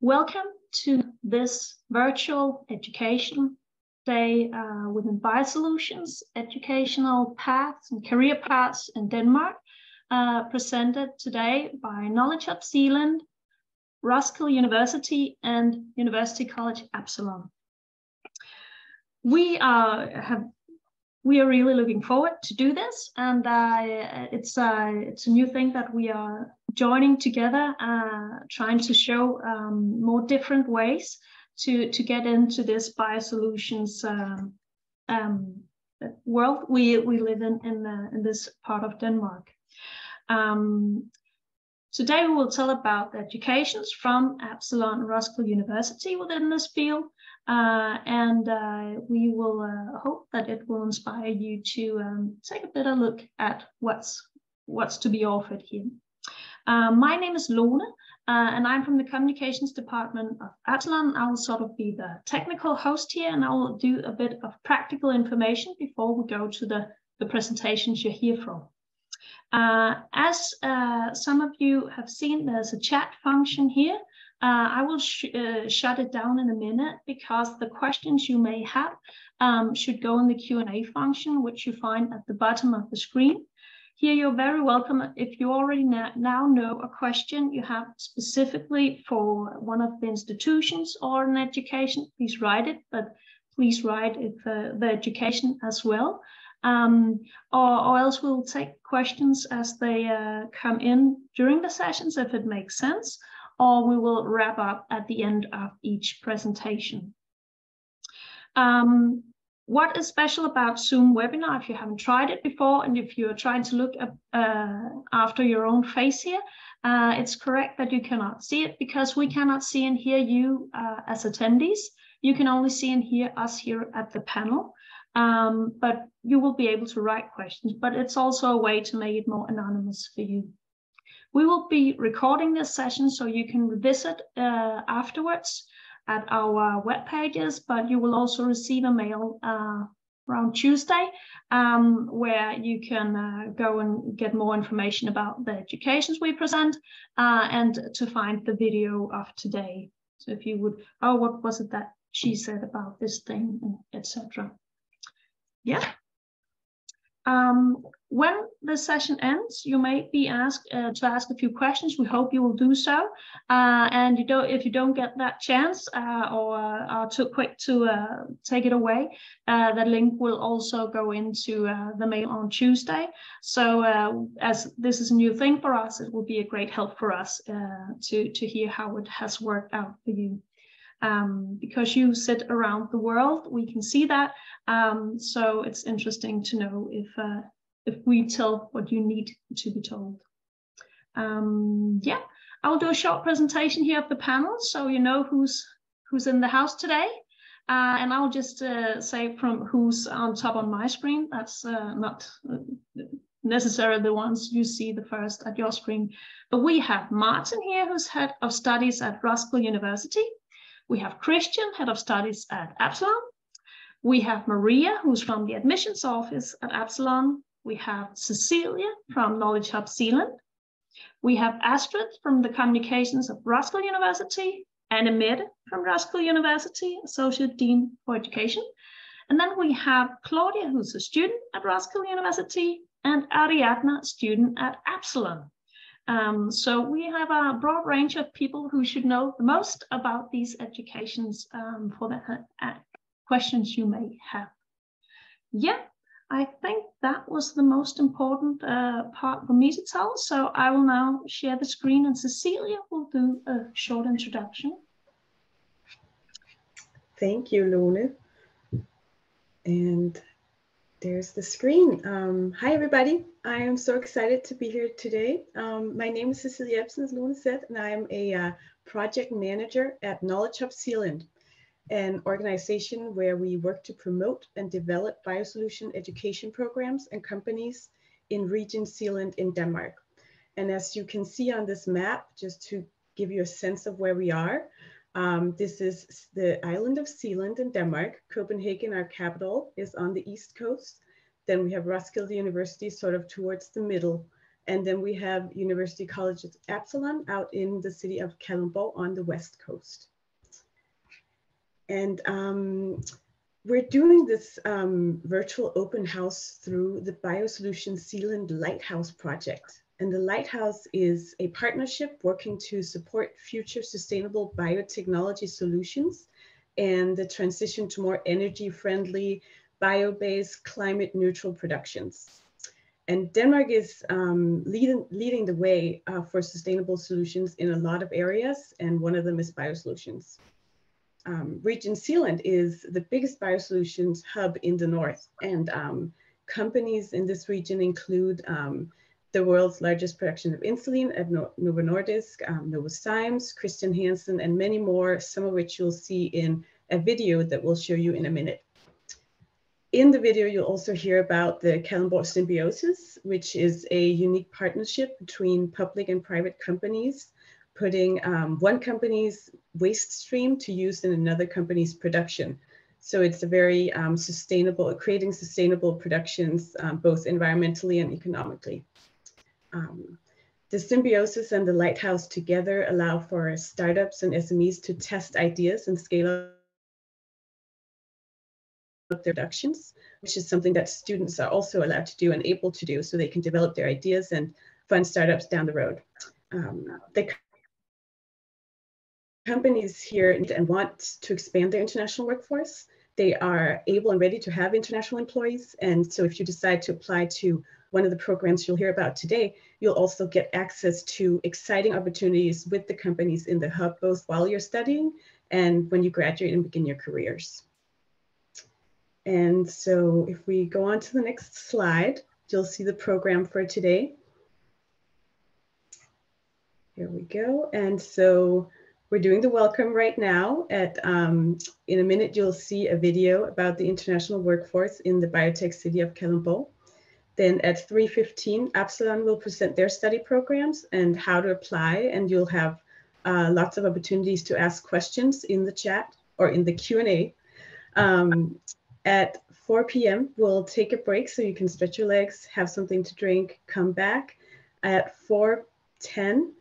Welcome to this virtual education day within Biosolutions, educational paths and career paths in Denmark, presented today by Knowledge Hub Zealand, Roskilde University and University College Absalon. We are really looking forward to do this, and it's a new thing that we are joining together, trying to show more different ways to get into this biosolutions world we live in this part of Denmark. Today we will tell about the educations from Absalon and Roskilde University within this field, and we will hope that it will inspire you to take a better look at what's to be offered here. My name is Lone, and I'm from the communications department of Absalon. I will sort of be the technical host here, and I will do a bit of practical information before we go to the presentations you hear from. As some of you have seen, there's a chat function here. I will shut it down in a minute because the questions you may have should go in the Q&A function, which you find at the bottom of the screen. Here you're very welcome. If you already now know a question you have specifically for one of the institutions or an education, please write it, but please write it for the education as well. Or else we'll take questions as they come in during the sessions if it makes sense, or we will wrap up at the end of each presentation. What is special about Zoom webinar, if you haven't tried it before, and if you're trying to look after your own face here, it's correct that you cannot see it because we cannot see and hear you as attendees. You can only see and hear us here at the panel. But you will be able to write questions, but it's also a way to make it more anonymous for you. We will be recording this session so you can revisit afterwards at our web pages, but you will also receive a mail around Tuesday where you can go and get more information about the educations we present and to find the video of today. So if you would, oh, what was it that she said about this thing, etc. Yeah. When the session ends, you may be asked to ask a few questions. We hope you will do so. And if you don't get that chance or are too quick to take it away, the link will also go into the mail on Tuesday. So as this is a new thing for us, it will be a great help for us to hear how it has worked out for you. Because you sit around the world, we can see that. So it's interesting to know if we tell what you need to be told. Yeah, I'll do a short presentation here of the panel, so you know who's in the house today. And I'll just say from who's on top on my screen. That's not necessarily the ones you see the first at your screen. But we have Martin here, who's head of studies at Roskilde University. We have Christian, head of studies at Absalon. We have Maria, who's from the admissions office at Absalon. We have Cecilia from Knowledge Hub Zealand. We have Astrid from the communications of Roskilde University, and Mette from Roskilde University, Associate Dean for Education. And then we have Claudia, who's a student at Roskilde University, and Ariadna, student at Absalon. So we have a broad range of people who should know the most about these educations for the questions you may have. Yeah, I think that was the most important part for me to tell. So I will now share the screen and Cecilia will do a short introduction. Thank you, Lone. And there's the screen. Hi, everybody. I am so excited to be here today. My name is Cecilia Absalon, as Lone said, and I am a project manager at Knowledge Hub Zealand, an organization where we work to promote and develop biosolution education programs and companies in Region Zealand in Denmark. And as you can see on this map, just to give you a sense of where we are, this is the island of Zealand in Denmark. Copenhagen, our capital, is on the east coast. Then we have Roskilde University sort of towards the middle And then we have University College of Absalon out in the city of Kalundborg on the west coast. And we're doing this virtual open house through the Biosolutions Zealand Lighthouse project. And the Lighthouse is a partnership working to support future sustainable biotechnology solutions and the transition to more energy-friendly, bio-based, climate-neutral productions. And Denmark is leading the way for sustainable solutions in a lot of areas, and one of them is biosolutions. Region Zealand is the biggest biosolutions hub in the north, and companies in this region include the world's largest production of insulin at Novo Nordisk, Novozymes, Christian Hansen, and many more, some of which you'll see in a video that we'll show you in a minute. In the video, you'll also hear about the Kalundborg Symbiosis, which is a unique partnership between public and private companies, putting one company's waste stream to use in another company's production. So it's a very sustainable, creating sustainable productions, both environmentally and economically. The Symbiosis and the Lighthouse together allow for startups and SMEs to test ideas and scale up their productions, which is something that students are also allowed to do and able to do, so they can develop their ideas and fund startups down the road. The companies here and want to expand their international workforce. They are able and ready to have international employees. And so if you decide to apply to one of the programs you'll hear about today, you'll also get access to exciting opportunities with the companies in the hub, both while you're studying and when you graduate and begin your careers. And so if we go on to the next slide, you'll see the program for today. Here we go. And so we're doing the welcome right now. In a minute, you'll see a video about the international workforce in the biotech city of Kalundborg. Then at 3:15, Absalon will present their study programs and how to apply, and you'll have lots of opportunities to ask questions in the chat or in the Q&A. At 4 p.m., we'll take a break so you can stretch your legs, have something to drink, come back. At 4:10,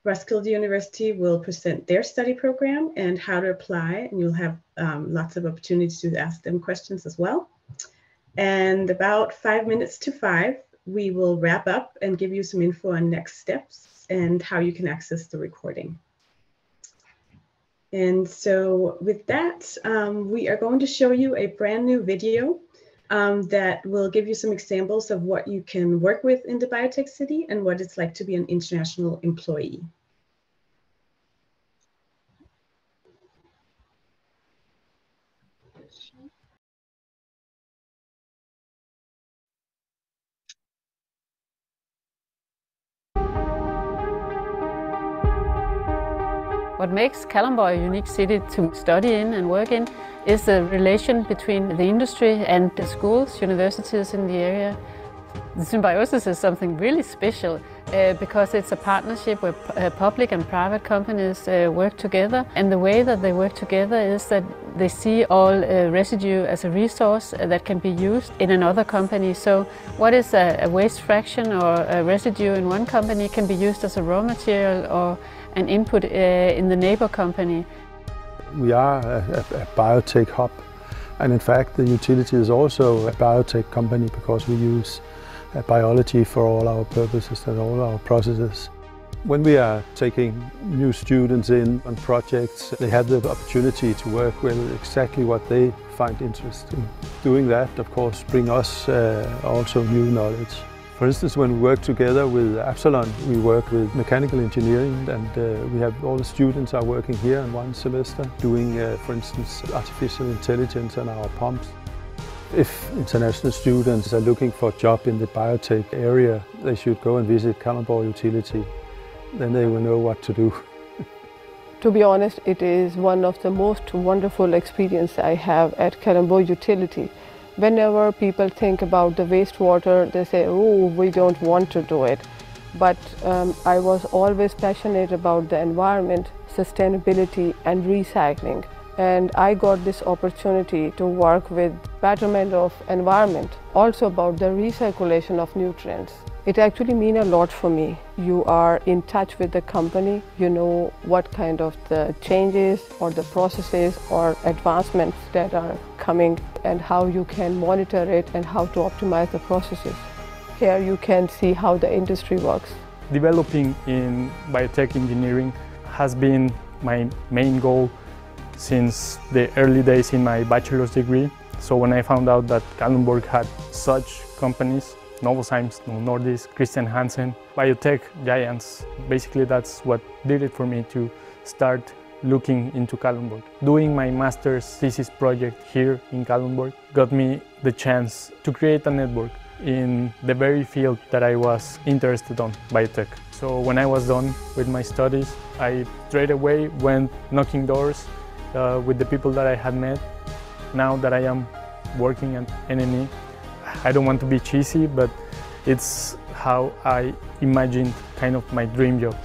Roskilde University will present their study program and how to apply, and you'll have lots of opportunities to ask them questions as well. And about 5 minutes to 5, we will wrap up and give you some info on next steps and how you can access the recording. And so with that, we are going to show you a brand new video that will give you some examples of what you can work with in the biotech city and what it's like to be an international employee. What makes Kalundborg a unique city to study in and work in is the relation between the industry and the schools, universities in the area. The symbiosis is something really special because it's a partnership where public and private companies work together. And the way that they work together is that they see all residue as a resource that can be used in another company. So what is a waste fraction or a residue in one company can be used as a raw material or an input in the neighbor company. We are a biotech hub, and in fact the utility is also a biotech company because we use biology for all our purposes and all our processes. When we are taking new students in on projects, they have the opportunity to work with exactly what they find interesting. Doing that, of course, brings us also new knowledge. For instance, when we work together with Absalon, we work with mechanical engineering, and we have all the students are working here in one semester doing, for instance, artificial intelligence on our pumps. If international students are looking for a job in the biotech area, they should go and visit Kalundborg Utility. Then they will know what to do. To be honest, it is one of the most wonderful experiences I have at Kalundborg Utility. Whenever people think about the wastewater, they say, oh, we don't want to do it. But I was always passionate about the environment, sustainability and recycling. And I got this opportunity to work with betterment of environment, also about the recirculation of nutrients. It actually means a lot for me. You are in touch with the company, you know what kind of the changes or the processes or advancements that are coming and how you can monitor it and how to optimize the processes. Here you can see how the industry works. Developing in biotech engineering has been my main goal since the early days in my bachelor's degree. So when I found out that Kalundborg had such companies, Novozymes, Novo Nordisk, Christian Hansen, biotech giants, basically that's what did it for me to start looking into Kalundborg. Doing my master's thesis project here in Kalundborg got me the chance to create a network in the very field that I was interested on, biotech. So when I was done with my studies, I straight away went knocking doors with the people that I had met. Now that I am working at NNE, I don't want to be cheesy, but it's how I imagined kind of my dream job.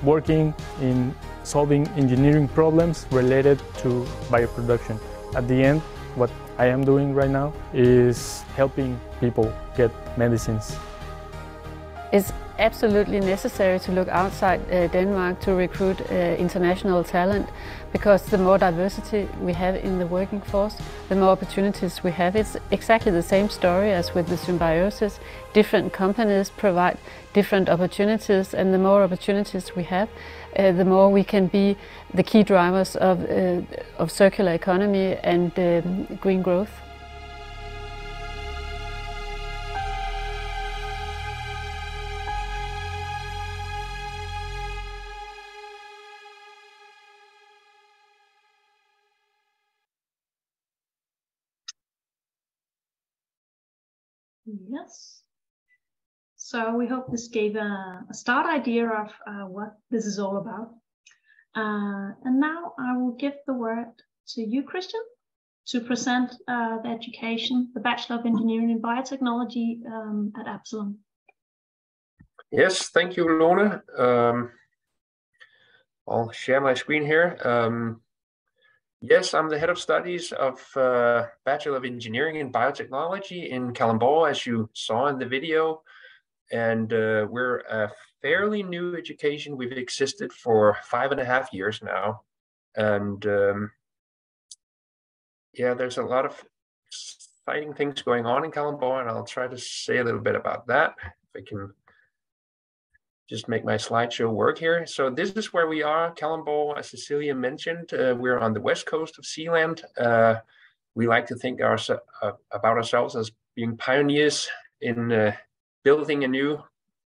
Working in solving engineering problems related to bioproduction. At the end, what I am doing right now is helping people get medicines. It's absolutely necessary to look outside Denmark to recruit international talent, because the more diversity we have in the working force, the more opportunities we have. It's exactly the same story as with the symbiosis. Different companies provide different opportunities, and the more opportunities we have, the more we can be the key drivers of circular economy and green growth. Yes. So we hope this gave a start idea of what this is all about. And now I will give the word to you, Christian, to present the education, the Bachelor of Engineering in Biotechnology at Absalon. Yes, thank you, Lone. I'll share my screen here. Yes, I'm the head of studies of Bachelor of Engineering in Biotechnology in Kalundborg, as you saw in the video. And we're a fairly new education. We've existed for 5.5 years now. And yeah, there's a lot of exciting things going on in Kalundborg, and I'll try to say a little bit about that. If I can just make my slideshow work here. So this is where we are, Kalundborg, as Cecilia mentioned. We're on the west coast of Zealand. We like to think about ourselves as being pioneers in building a new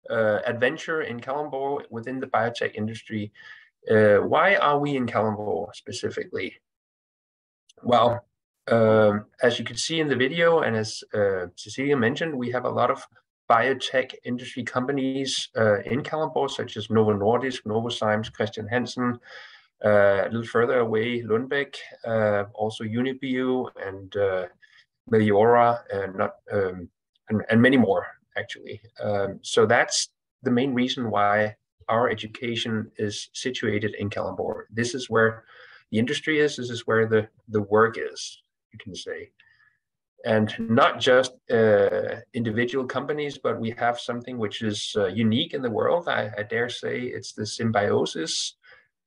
adventure in Kalundborg within the biotech industry. Why are we in Kalundborg specifically? Well, as you can see in the video, and as Cecilia mentioned, we have a lot of biotech industry companies in Kalundborg, such as Novo Nordisk, Novozymes, Christian Hansen, a little further away, Lundbeck, also Unibio and Meliora, and many more, actually. So that's the main reason why our education is situated in Kalundborg. This is where the industry is, this is where the work is, you can say. And not just individual companies, but we have something which is unique in the world. I dare say it's the symbiosis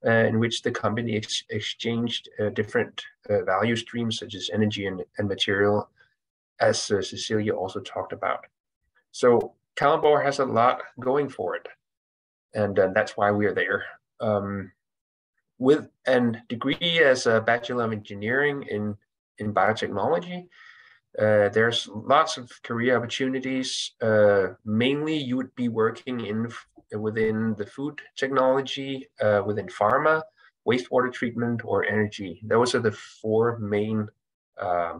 in which the company exchanged different value streams, such as energy and material, as Cecilia also talked about. So Kalundborg has a lot going for it, and that's why we are there. With a degree as a Bachelor of Engineering in Biotechnology, there's lots of career opportunities. Mainly you would be working within the food technology, within pharma, wastewater treatment, or energy. Those are the 4 main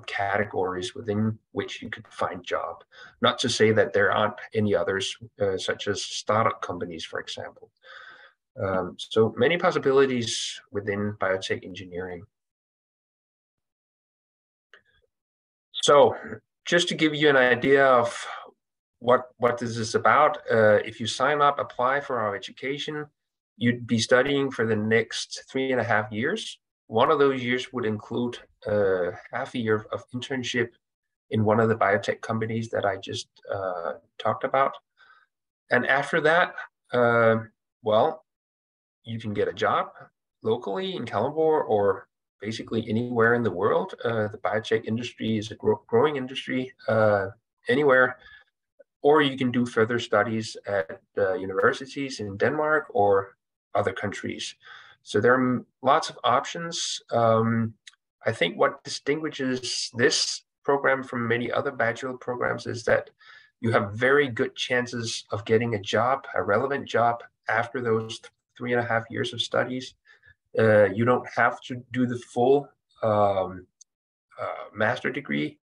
categories within which you could find job. Not to say that there aren't any others, such as startup companies, for example. So many possibilities within biotech engineering. So just to give you an idea of what this is about, if you sign up, apply for our education, you'd be studying for the next 3.5 years. One of those years would include half a year of internship in one of the biotech companies that I just talked about. And after that, well, you can get a job locally in Kalundborg or basically anywhere in the world. The biotech industry is a growing industry anywhere. Or you can do further studies at universities in Denmark or other countries. So there are lots of options. I think what distinguishes this program from many other bachelor programs is that you have very good chances of getting a job, a relevant job, after those 3.5 years of studies. You don't have to do the full master degree.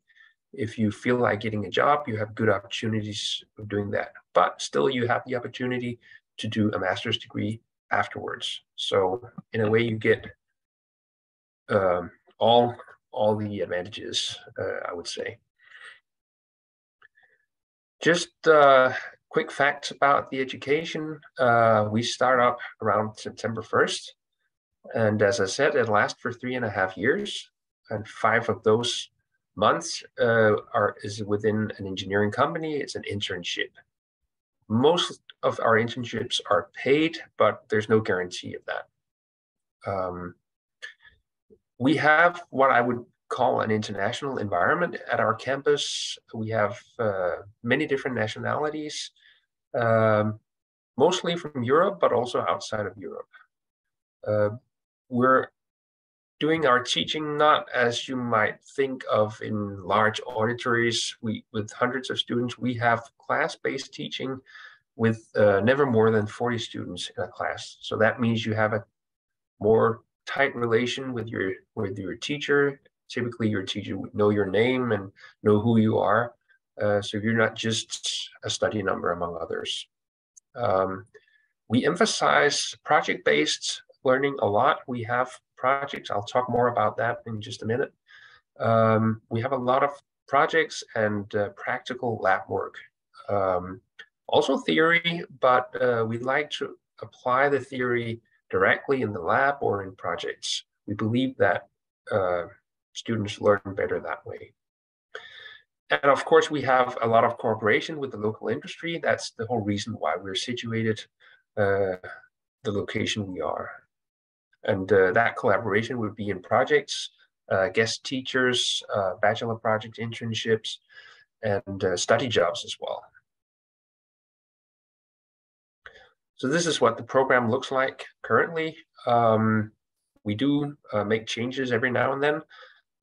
If you feel like getting a job, you have good opportunities of doing that. But still, you have the opportunity to do a master's degree afterwards. So in a way, you get all the advantages, I would say. Just quick facts about the education. We start up around September 1st. And as I said, it lasts for 3.5 years. And 5 of those months is within an engineering company. It's an internship. Most of our internships are paid, but there's no guarantee of that. We have what I would call an international environment at our campus. We have many different nationalities, mostly from Europe, but also outside of Europe. We're doing our teaching not as you might think of in large auditories with hundreds of students. We have class-based teaching with never more than 40 students in a class. So that means you have a more tight relation with your teacher. Typically, your teacher would know your name and know who you are. So you're not just a study number among others. We emphasize project-based learning a lot. We have projects. I'll talk more about that in just a minute. We have a lot of projects and practical lab work. Also theory, but we like to apply the theory directly in the lab or in projects. We believe that students learn better that way. And of course, we have a lot of cooperation with the local industry. That's the whole reason why we're situated the location we are. And that collaboration would be in projects, guest teachers, bachelor project internships, and study jobs as well. So this is what the program looks like currently. We do make changes every now and then,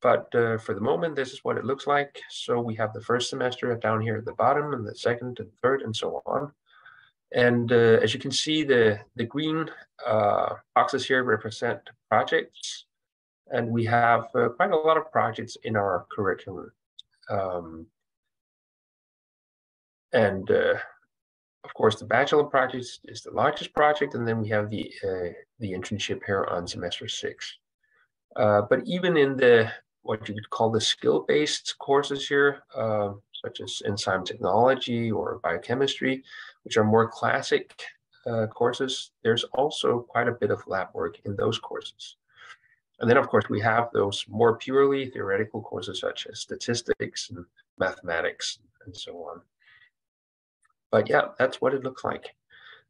but for the moment, this is what it looks like. So we have the first semester down here at the bottom, and the second and third, and so on. And as you can see, the green boxes here represent projects, and we have quite a lot of projects in our curriculum. Of course, the bachelor project is the largest project, and then we have the internship here on semester 6. But even in what you could call the skill-based courses here, such as enzyme technology or biochemistry, which are more classic courses, there's also quite a bit of lab work in those courses. And then, of course, we have those more purely theoretical courses such as statistics and mathematics and so on. But yeah, that's what it looks like.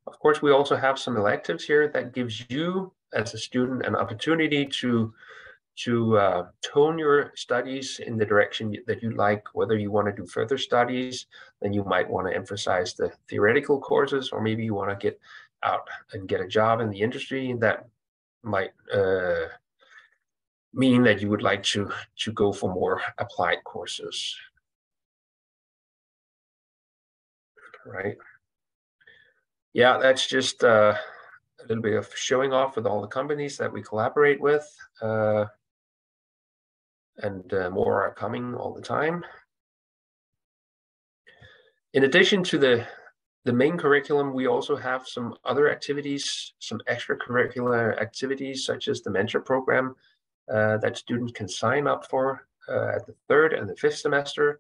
Of course, we also have some electives here that gives you, as a student, an opportunity to tone your studies in the direction that you like. Whether you want to do further studies, then you might want to emphasize the theoretical courses, or maybe you want to get out and get a job in the industry. That might mean that you would like to go for more applied courses. Right. Yeah, that's just a little bit of showing off with all the companies that we collaborate with. And more are coming all the time. In addition to the main curriculum, we also have some other activities, some extracurricular activities, such as the mentor program that students can sign up for at the 3rd and the 5th semester.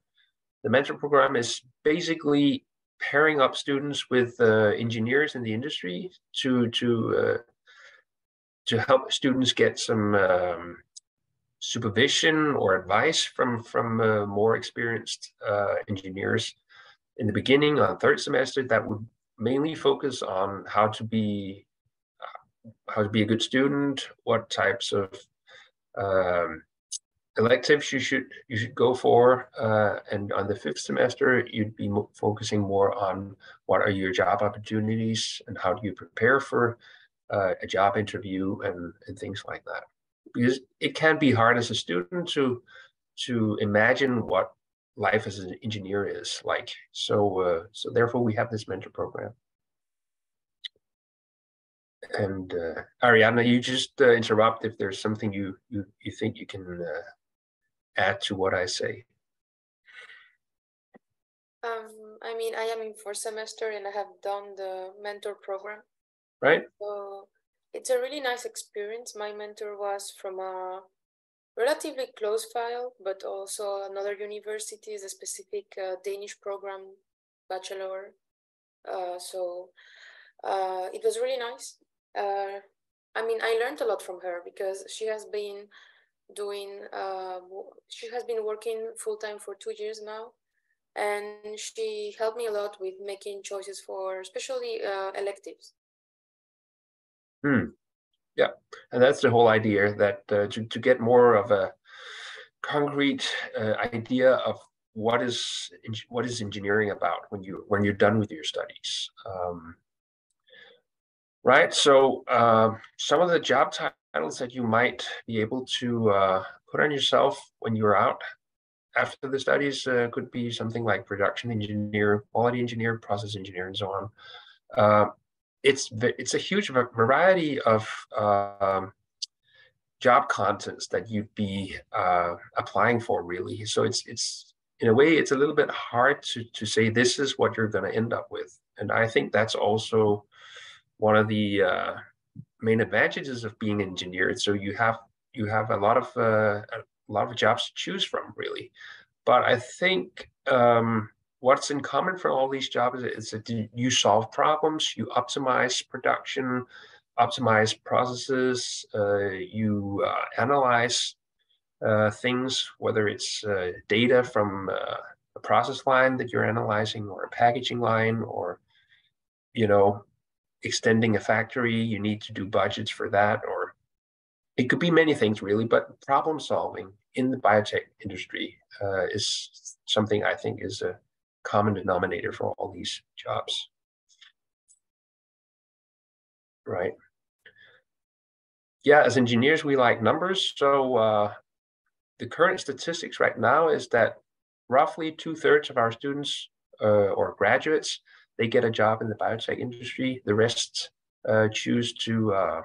The mentor program is basically pairing up students with engineers in the industry to help students get some supervision or advice from more experienced engineers in the beginning on 3rd semester. That would mainly focus on how to be a good student, what types of electives you should go for, and on the 5th semester you'd be focusing more on what are your job opportunities and how do you prepare for a job interview and things like that. Because it can be hard as a student to imagine what life as an engineer is like. So therefore we have this mentor program. And Ariana, you just interrupt if there's something you think you can add to what I say. I mean, I am in 4th semester and I have done the mentor program. Right. So it's a really nice experience. My mentor was from a relatively close file, but also another university is a specific Danish program, bachelor. So it was really nice. I mean, I learned a lot from her because she has been working full-time for 2 years now, and she helped me a lot with making choices for especially electives. Yeah, and that's the whole idea, that to get more of a concrete idea of what is engineering about when you're done with your studies. Right. So some of the job titles that you might be able to put on yourself when you're out after the studies could be something like production engineer, quality engineer, process engineer, and so on. It's a huge variety of job contents that you'd be applying for, really. So it's in a way, it's a little bit hard to say this is what you're going to end up with. And I think that's also one of the main advantages of being an engineer. So you have a lot of jobs to choose from, really. But I think what's in common for all these jobs is that you solve problems, you optimize production, optimize processes, you analyze things, whether it's data from a process line that you're analyzing, or a packaging line, or extending a factory. You need to do budgets for that, or it could be many things, really. But problem solving in the biotech industry is something I think is a common denominator for all these jobs. Right. Yeah, as engineers, we like numbers. So the current statistics right now is that roughly 2/3 of our students or graduates, they get a job in the biotech industry. The rest choose to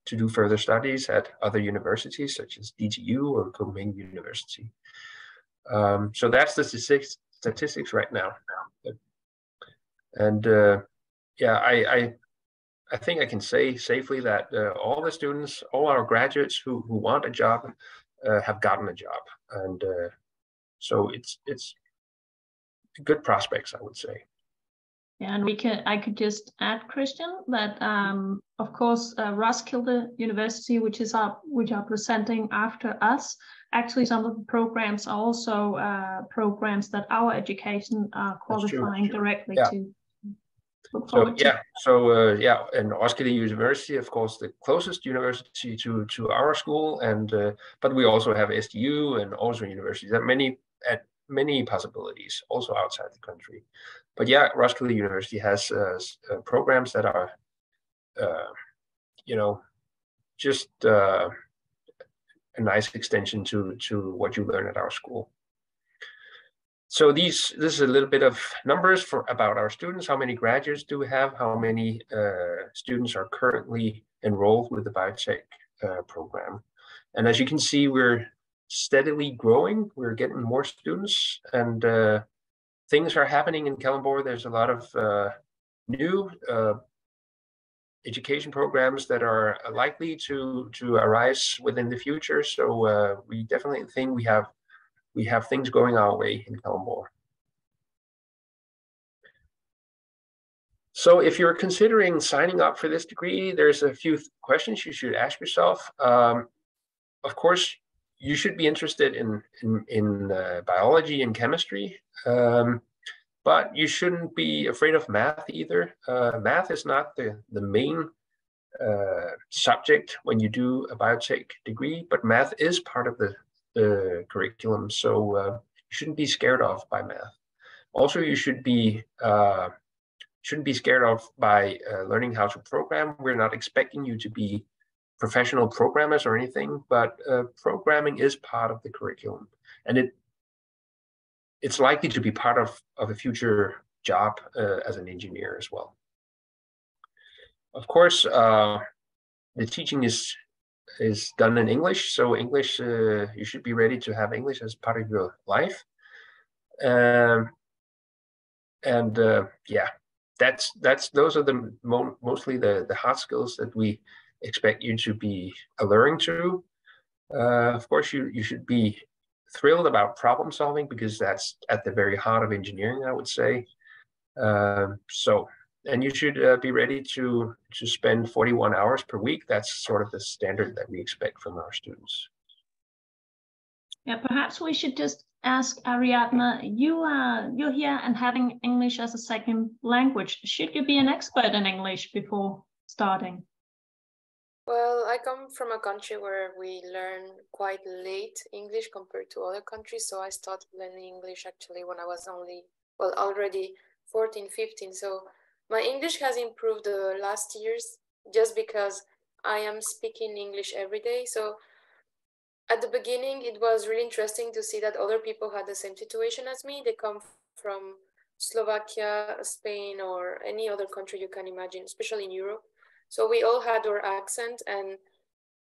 do further studies at other universities, such as DTU or Copenhagen University. So that's the statistics right now. And yeah, I think I can say safely that all the students, all our graduates who want a job have gotten a job. And so it's good prospects, I would say. Yeah, and I could just add, Christian, that of course Roskilde University, which are presenting after us, actually some of the programs are also programs that our education are qualifying directly to. So yeah, and Roskilde University, of course, the closest university to our school, and but we also have SDU and also universities. There are many possibilities also outside the country. But yeah, Roskilde University has programs that are, just a nice extension to what you learn at our school. So this is a little bit of numbers about our students. How many graduates do we have? How many students are currently enrolled with the biotech program? And as you can see, we're steadily growing. We're getting more students, and things are happening in Kalundborg. There's a lot of new education programs that are likely to arise within the future. So we definitely think we have things going our way in Kalundborg. So if you're considering signing up for this degree, there's a few questions you should ask yourself. Of course, you should be interested in biology and chemistry. But you shouldn't be afraid of math either. Math is not the main subject when you do a biotech degree, but math is part of the curriculum, so you shouldn't be scared off by math. Also, you shouldn't be scared off by learning how to program. We're not expecting you to be professional programmers or anything, but programming is part of the curriculum, and it's likely to be part of a future job as an engineer as well. Of course, the teaching is done in English, so English, you should be ready to have English as part of your life. Yeah, those are mostly the hard skills that we expect you to be alluring to. Of course, you should be thrilled about problem solving, because that's at the very heart of engineering, I would say. And you should be ready to spend 41 hours per week. That's sort of the standard that we expect from our students. Yeah, perhaps we should just ask Ariadne, you're here and having English as a second language. Should you be an expert in English before starting? Well, I come from a country where we learn quite late English compared to other countries. So I started learning English actually when I was already 14, 15. So my English has improved the last years just because I am speaking English every day. So at the beginning, it was really interesting to see that other people had the same situation as me. They come from Slovakia, Spain, or any other country you can imagine, especially in Europe. So we all had our accent, and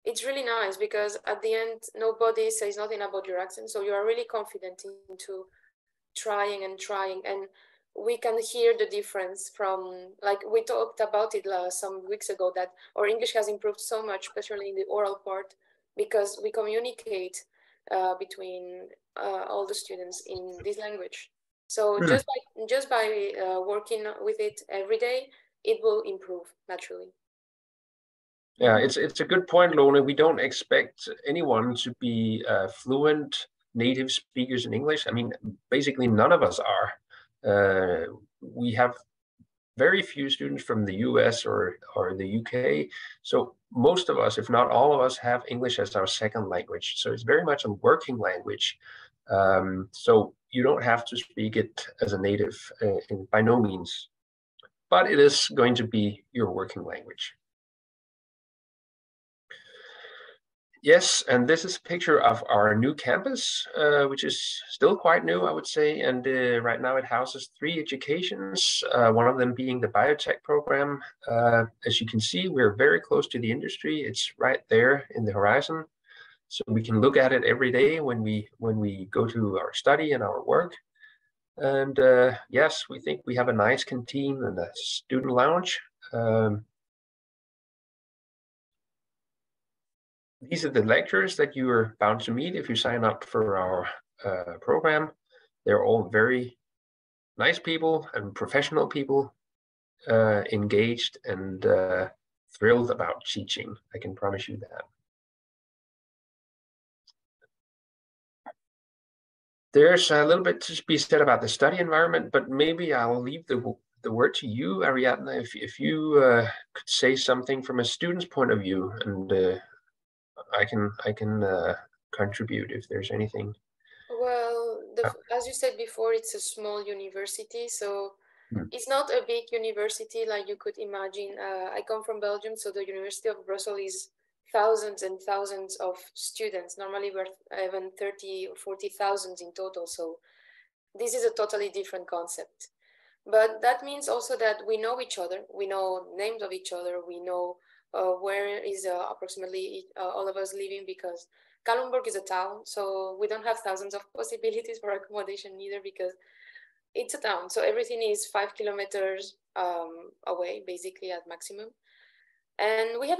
it's really nice because at the end, nobody says nothing about your accent. So you are really confident into trying, and we can hear the difference from, like we talked about it some weeks ago, that our English has improved so much, especially in the oral part, because we communicate between all the students in this language. So just by working with it every day, it will improve naturally. Yeah, it's a good point, Lone. We don't expect anyone to be fluent native speakers in English. I mean, basically none of us are. We have very few students from the US or the UK. So most of us, if not all of us, have English as our second language. So it's very much a working language. So you don't have to speak it as a native by no means, but it is going to be your working language. Yes, and this is a picture of our new campus, which is still quite new, I would say. And right now it houses 3 educations, one of them being the biotech program. As you can see, we're very close to the industry. It's right there in the horizon. So we can look at it every day when we go to our study and our work. And yes, we think we have a nice canteen and a student lounge. These are the lecturers that you are bound to meet if you sign up for our program. They're all very nice people and professional people, engaged and thrilled about teaching. I can promise you that. There's a little bit to be said about the study environment, but maybe I'll leave the word to you, Ariadne, if you could say something from a student's point of view, and I can contribute if there's anything. Well, as you said before, it's a small university, so it's not a big university like you could imagine. I come from Belgium, so the University of Brussels is thousands and thousands of students. Normally we're even 30 or 40,000 in total, so this is a totally different concept. But that means also that we know each other, we know names of each other, we know where is approximately all of us living, because Kalundborg is a town, so we don't have thousands of possibilities for accommodation either, because it's a town. So everything is 5 kilometers away, basically at maximum. And we have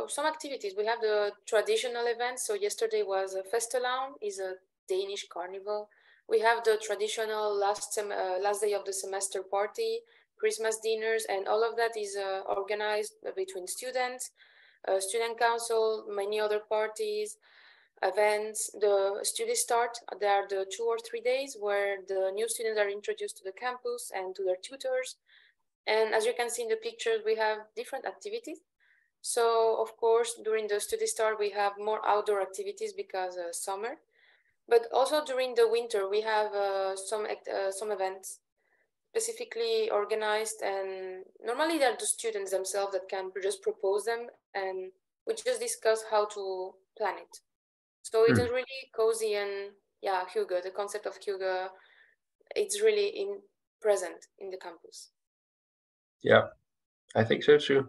some activities. We have the traditional events. So yesterday was a Absalon, is a Danish carnival. We have the traditional last day of the semester party, Christmas dinners, and all of that is organized between students, student council, many other parties. events. The study start, there are the 2 or 3 days where the new students are introduced to the campus and to their tutors. And as you can see in the pictures, we have different activities. So of course, during the study start, we have more outdoor activities because summer, but also during the winter, we have some events specifically organized, and normally they're the students themselves that can just propose them, and we just discuss how to plan it. So it is really cozy, and yeah, Hygge, the concept of Hygge, it's really present in the campus. Yeah, I think so too,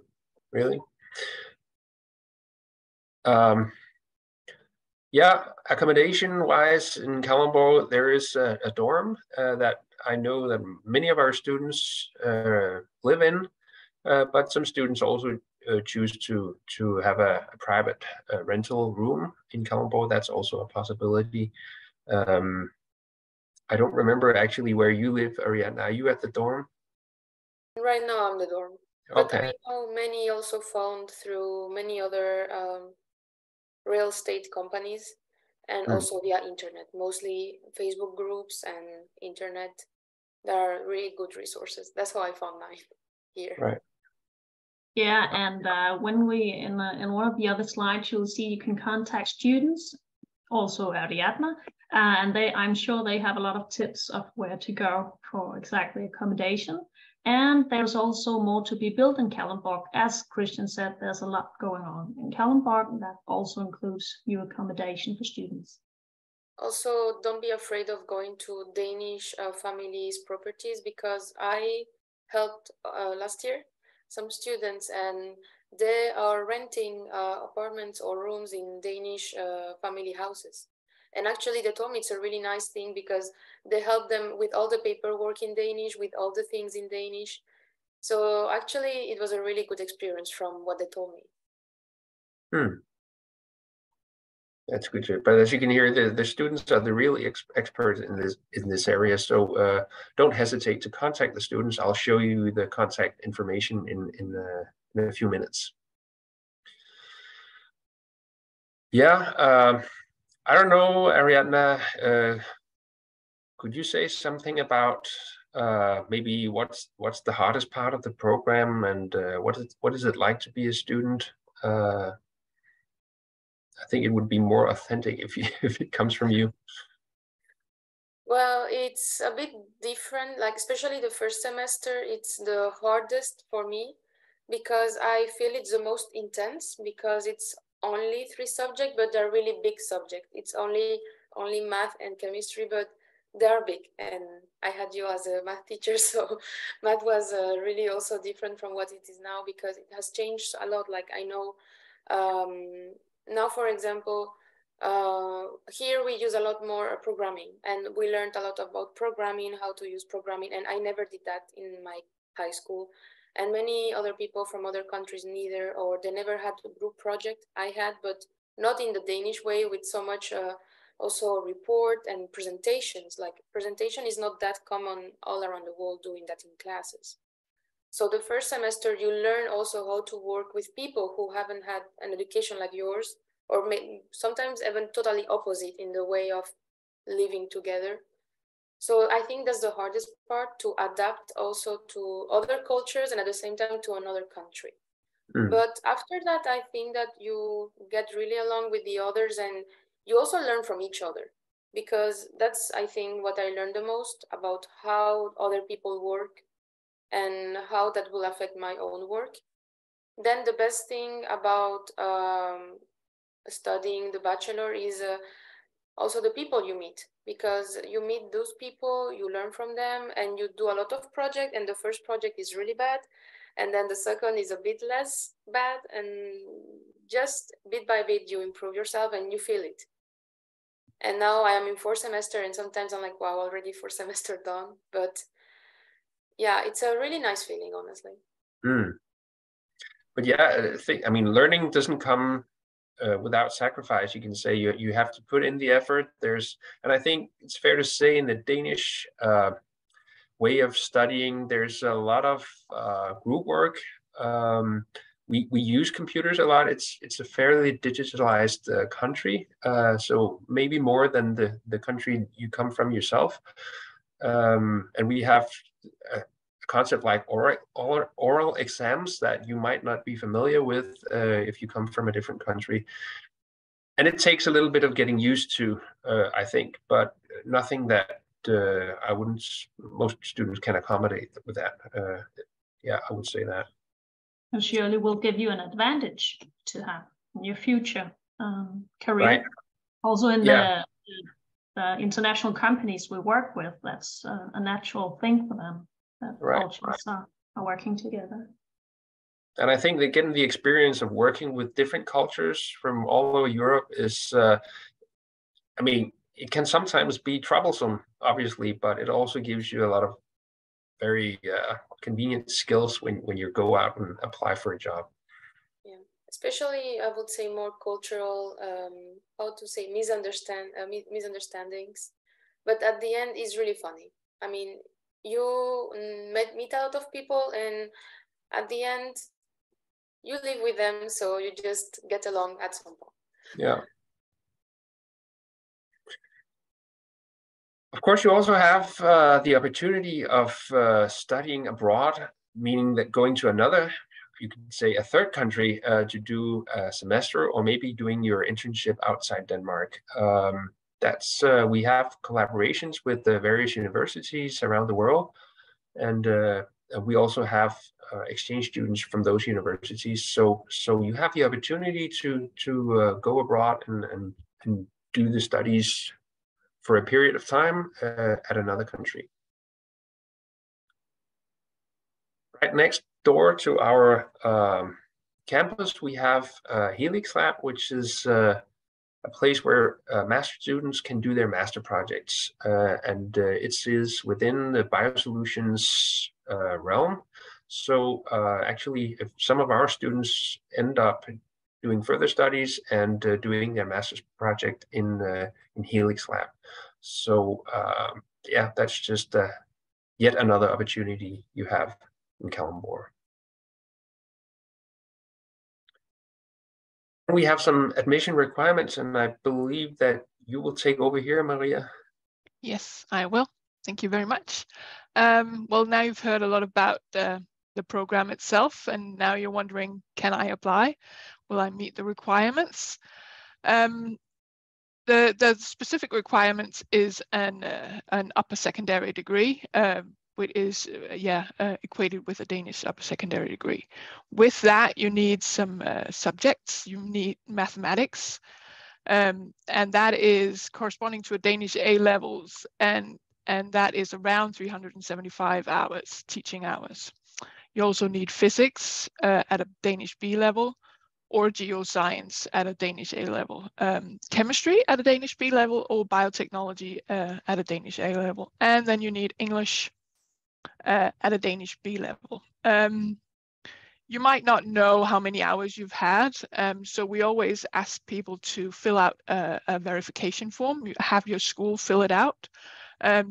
really. Yeah, accommodation-wise in Kalundborg, there is a dorm that I know that many of our students live in, but some students also choose to have a private rental room in Kalundborg. That's also a possibility. I don't remember actually where you live, Ariadna. Are you at the dorm? Right now I'm the dorm. But Okay. I know many also found through many other real estate companies, and also via internet, mostly Facebook groups and internet. There are really good resources. That's how I found mine here. Right. Yeah, and when we in one of the other slides, you'll see you can contact students, also Ariadna, and I'm sure they have a lot of tips of where to go for exactly accommodation. And there's also more to be built in Kalundborg. As Christian said, there's a lot going on in Kalundborg, and that also includes new accommodation for students. Also, don't be afraid of going to Danish families' properties, because I helped last year some students, and they are renting apartments or rooms in Danish family houses. And actually, they told me it's a really nice thing because they help them with all the paperwork in Danish, with all the things in Danish. So actually, it was a really good experience from what they told me. That's good too. But as you can hear, the students are the real experts in this area. So don't hesitate to contact the students. I'll show you the contact information in a few minutes. Yeah. I don't know, Ariadna, could you say something about maybe what's the hardest part of the program, and what is it like to be a student? I think it would be more authentic if it comes from you. Well, it's a bit different, like especially the first semester, it's the hardest for me because I feel it's the most intense, because it's only 3 subjects, but they're really big subjects. It's only math and chemistry, but they're big. And I had you as a math teacher, so math was really also different from what it is now, because it has changed a lot. Like I know now, for example, here we use a lot more programming, and we learned a lot about programming, how to use programming, and I never did that in my high school. And many other people from other countries neither, or they never had a group project. I had, but not in the Danish way, with so much also report and presentations. Like presentation is not that common all around the world doing that in classes. So the first semester you learn also how to work with people who haven't had an education like yours, or sometimes even totally opposite in the way of living together. So I think that's the hardest part, to adapt also to other cultures and at the same time to another country. But after that, I think that you get really along with the others, and you also learn from each other, because that's, I think, what I learned the most about how other people work and how that will affect my own work. Then the best thing about studying the bachelor is also the people you meet, because you meet those people, you learn from them, and you do a lot of projects, and the first project is really bad, and then the second is a bit less bad, and just bit by bit you improve yourself and you feel it. And now I am in 4th semester, and sometimes I'm like, wow, already 4th semester done. But yeah, it's a really nice feeling, honestly. But yeah, I mean, learning doesn't come without sacrifice. You can say you have to put in the effort. And I think it's fair to say in the Danish way of studying, there's a lot of group work. we use computers a lot. It's a fairly digitalized country, so maybe more than the country you come from yourself. And we have a concept like oral exams that you might not be familiar with if you come from a different country. And it takes a little bit of getting used to, I think, but nothing that most students can accommodate with that. Yeah, I would say that. And surely will give you an advantage to have in your future career. Right. Also in the international companies we work with, that's a natural thing for them, that cultures are working together. And I think that getting the experience of working with different cultures from all over Europe is, I mean, it can sometimes be troublesome, obviously, but it also gives you a lot of very convenient skills when you go out and apply for a job. Yeah, especially I would say more cultural, misunderstandings. But at the end, it's really funny. I mean, you meet a lot of people, and at the end, you live with them, so you just get along at some point. Yeah. Of course, you also have the opportunity of studying abroad, meaning that going to another, you could say a third country to do a semester, or maybe doing your internship outside Denmark. We have collaborations with the various universities around the world, and we also have exchange students from those universities. So you have the opportunity to go abroad and do the studies for a period of time at another country. Right next door to our campus, we have Helix Lab, which is a place where master students can do their master projects. And it is within the biosolutions realm. So actually, if some of our students end up doing further studies and doing their master's project in Helix Lab. So yeah, that's just yet another opportunity you have in Kalundborg. We have some admission requirements, and I believe that you will take over here, Maria. Yes, I will. Thank you very much. Well, now you've heard a lot about the program itself, and now you're wondering, can I apply? Will I meet the requirements? The specific requirements is an upper secondary degree, which is equated with a Danish upper secondary degree. With that, you need some subjects. You need mathematics, and that is corresponding to a Danish A levels, and that is around 375 hours, teaching hours. You also need physics at a Danish B level, or geoscience at a Danish A level, chemistry at a Danish B level, or biotechnology at a Danish A level. And then you need English at a Danish B level. You might not know how many hours you've had, so we always ask people to fill out a verification form. You have your school fill it out.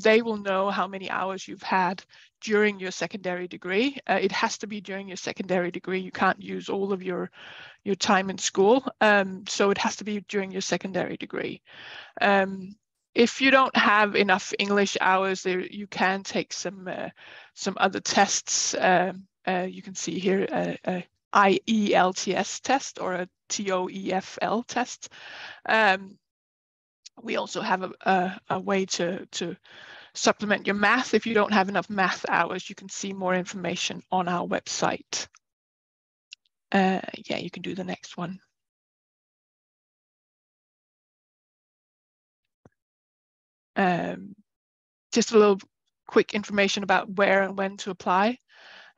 They will know how many hours you've had during your secondary degree. It has to be during your secondary degree. You can't use all of your time in school, so it has to be during your secondary degree. If you don't have enough English hours, you can take some other tests. You can see here a IELTS test or a TOEFL test. We also have a way to supplement your math. If you don't have enough math hours, you can see more information on our website. Yeah, you can do the next one. Just a little quick information about where and when to apply.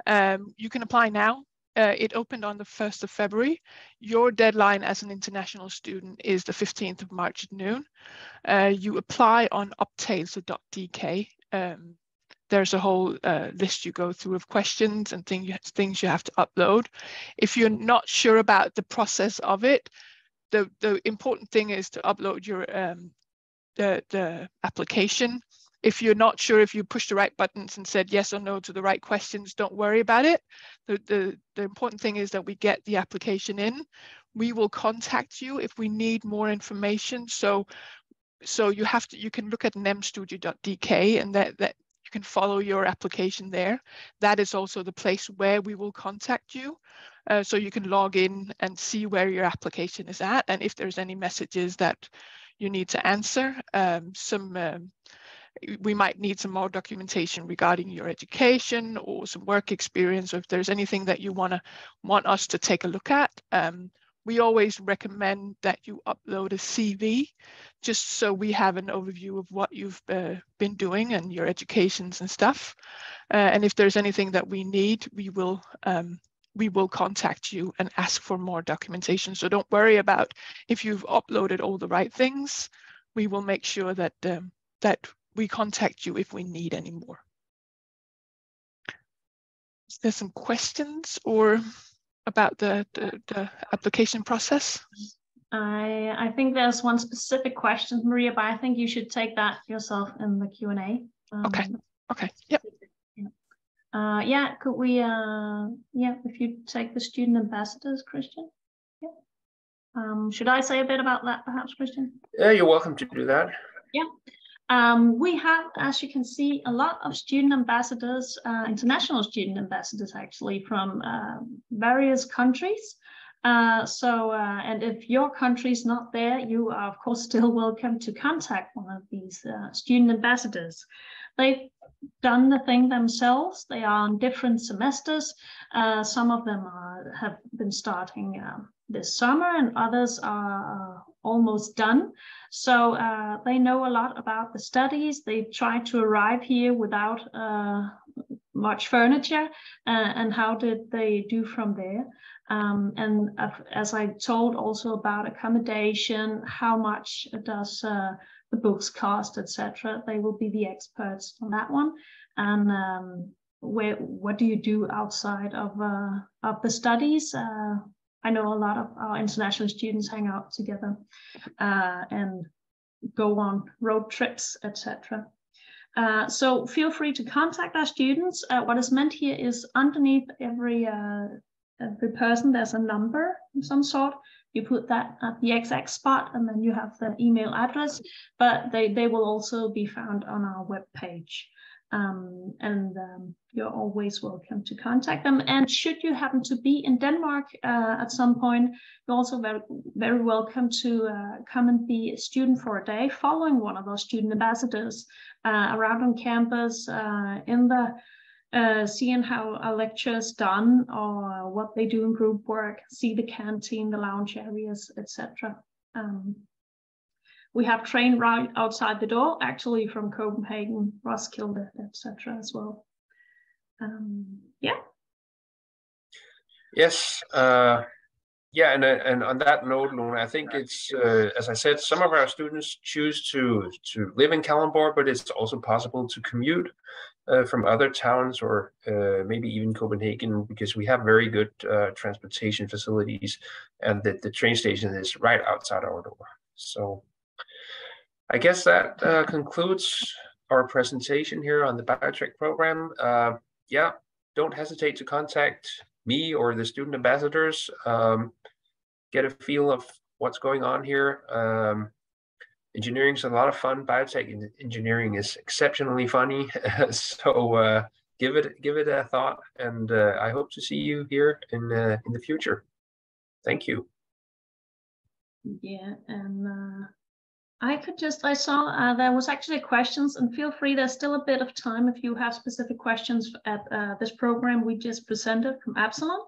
You can apply now. It opened on the 1st of February. Your deadline as an international student is the 15th of March at noon. You apply on optagelse.dk. There's a whole list you go through of questions and things you have to upload. If you're not sure about the process of it, the important thing is to upload your the application if you're not sure if you pushed the right buttons and said yes or no to the right questions, don't worry about it. The important thing is that we get the application in. We will contact you if we need more information. So you can look at nemstudio.dk, and that you can follow your application there. That is also the place where we will contact you. So you can log in and see where your application is at, and if there's any messages that you need to answer. We might need some more documentation regarding your education or some work experience, or if there's anything that you want us to take a look at. We always recommend that you upload a CV, just so we have an overview of what you've been doing and your educations and stuff. And if there's anything that we need, we will contact you and ask for more documentation. So don't worry about if you've uploaded all the right things. We will make sure that we contact you if we need any more. Is there some questions or about the application process? I think there's one specific question, Maria, but I think you should take that yourself in the Q&A. Okay. Yep. Yeah, could we, if you take the student ambassadors, Christian? Yeah. Should I say a bit about that perhaps, Christian? Yeah, you're welcome to do that. Yeah. We have, as you can see, a lot of student ambassadors, international student ambassadors actually, from various countries. And if your country is not there, you are of course still welcome to contact one of these student ambassadors. They've done the thing themselves. They are on different semesters. Some of them have been starting this summer, and others are almost done. So they know a lot about the studies. They try to arrive here without much furniture, and how did they do from there? And as I told also about accommodation, how much does the books cost, etc. They will be the experts on that one. And what do you do outside of the studies? I know a lot of our international students hang out together and go on road trips, etc. So feel free to contact our students. What is meant here is underneath every person, there's a number of some sort. You put that at the exact spot, and then you have the email address, but they will also be found on our webpage. You're always welcome to contact them. And should you happen to be in Denmark at some point, you're also very, very welcome to come and be a student for a day following one of our student ambassadors around on campus, in the seeing how a lecture is done or what they do in group work, see the canteen, the lounge areas, etc. We have train right outside the door, actually, from Copenhagen, Roskilde, etc. as well. Yeah. Yes. And on that note, Luna, I think it's, as I said, some of our students choose to live in Kalundborg, but it's also possible to commute from other towns, or maybe even Copenhagen, because we have very good transportation facilities, and the train station is right outside our door. So I guess that concludes our presentation here on the Biotrek program. Don't hesitate to contact me or the student ambassadors. Get a feel of what's going on here. Engineering is a lot of fun. Biotech engineering is exceptionally funny. So give it a thought, and I hope to see you here in the future. Thank you. Yeah, and I saw there was actually questions, and feel free, there's still a bit of time if you have specific questions at this program we just presented from Absalon.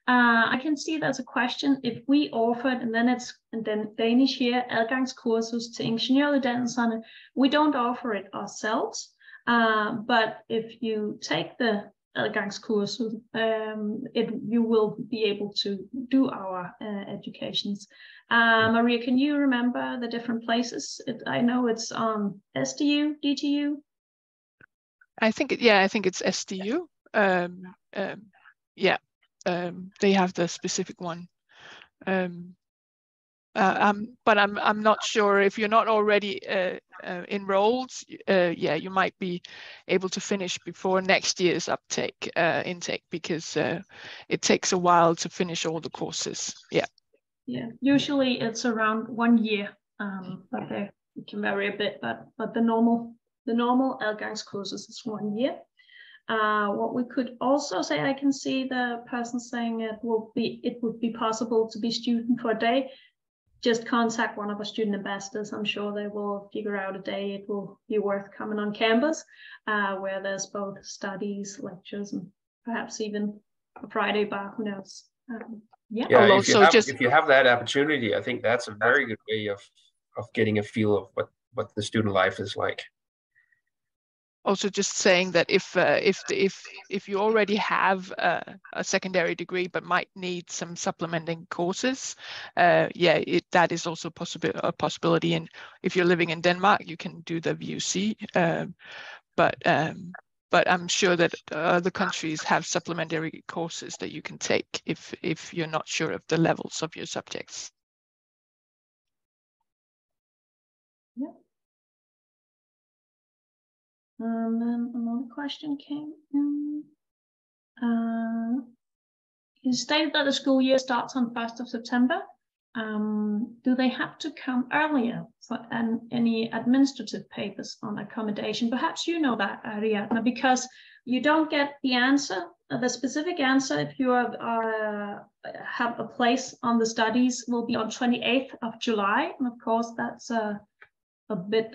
I can see there's a question if we offered, and then it's in Danish here, adgangskursus til ingeniøruddannelserne. We don't offer it ourselves, but if you take the adgangskursus, you will be able to do our educations. Maria, can you remember the different places? I know it's on SDU, DTU. I think it's SDU. They have the specific one. but I'm not sure if you're not already enrolled. Yeah, you might be able to finish before next year's intake, because it takes a while to finish all the courses. Yeah. Yeah. Usually it's around 1 year, but it can vary a bit. But the normal adgangskursus is 1 year. What we could also say, I can see the person saying it would be possible to be student for a day. Just contact one of our student ambassadors. I'm sure they will figure out a day it will be worth coming on campus, where there's both studies, lectures, and perhaps even a Friday bar, who knows. Yeah, if you have that opportunity, I think that's a very good way of getting a feel of what the student life is like. Also, just saying that if you already have a secondary degree but might need some supplementing courses, that is also a possibility. And if you're living in Denmark, you can do the VUC. But I'm sure that other countries have supplementary courses that you can take if you're not sure of the levels of your subjects. Yeah. And then another question came in. You stated that the school year starts on 1st of September. Do they have to come earlier for any administrative papers on accommodation? Perhaps you know that, Ariadna, because you don't get the answer, the specific answer, if you have a place on the studies, will be on 28th of July. And of course, that's a bit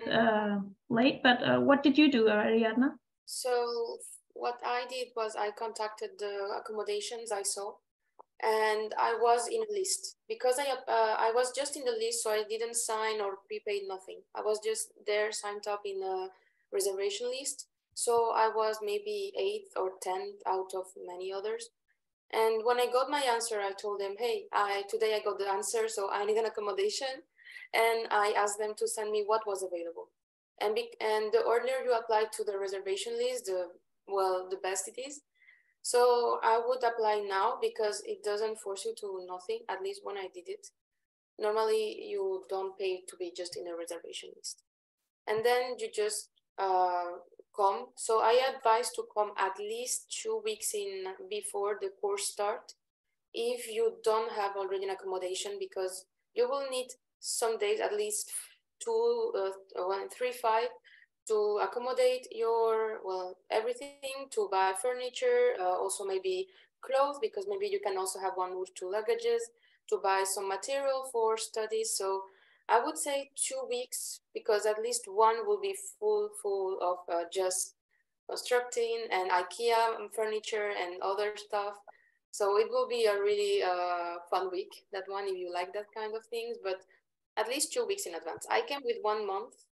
late, but what did you do, Ariadna? So what I did was I contacted the accommodations I saw, and I was in a list because I was just in the list, so I didn't sign or prepaid nothing. I was just there signed up in a reservation list. So I was maybe 8th or 10th out of many others. And when I got my answer, I told them, hey, today I got the answer, so I need an accommodation. And I asked them to send me what was available. And the earlier you apply to the reservation list, the best it is. So I would apply now because it doesn't force you to nothing, at least when I did it. Normally, you don't pay to be just in a reservation list. And then you just come. So I advise to come at least 2 weeks before the course start if you don't have already an accommodation, because you will need some days, at least 3, 5, to accommodate your, everything, to buy furniture, also maybe clothes, because maybe you can also have 1 or 2 luggages, to buy some material for studies. So I would say 2 weeks, because at least 1 will be full of just constructing and IKEA furniture and other stuff. So it will be a really fun week, that one, if you like that kind of things, but at least 2 weeks in advance. I came with 1 month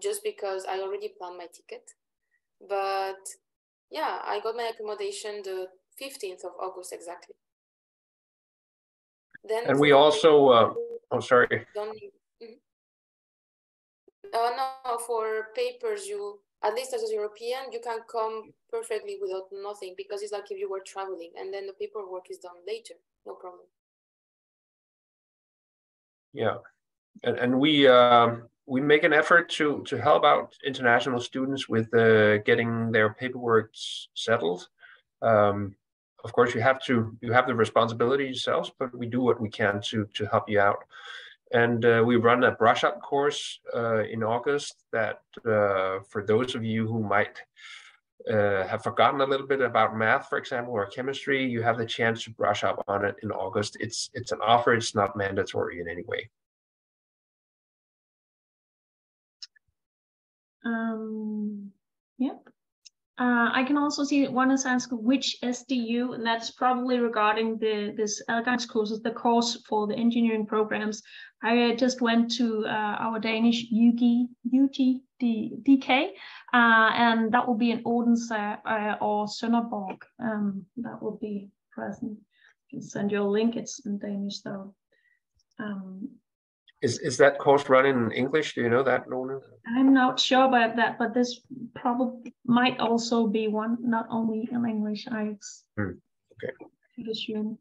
just because I already planned my ticket. But yeah, I got my accommodation the 15th of August exactly. Then and we also, sorry. No, for papers, at least as a European, you can come perfectly without nothing, because it's like if you were traveling, and then the paperwork is done later, no problem. Yeah, and we make an effort to help out international students with getting their paperwork settled. Of course, you have the responsibility yourselves, but we do what we can to help you out. And we run a brush up course in August that for those of you who might have forgotten a little bit about math, for example, or chemistry, you have the chance to brush up on it in August. It's an offer. It's not mandatory in any way. Yeah. I can also see one is asking which SDU, and that's probably regarding this adgangskursus, the course for the engineering programs. I just went to our Danish UGDK, and that will be in Odense or Sønderborg. That will be present. I can send you a link. It's in Danish though. Is that course run in English? Do you know that, Lone? I'm not sure about that, but this probably might also be one, not only in English. Okay. I assume.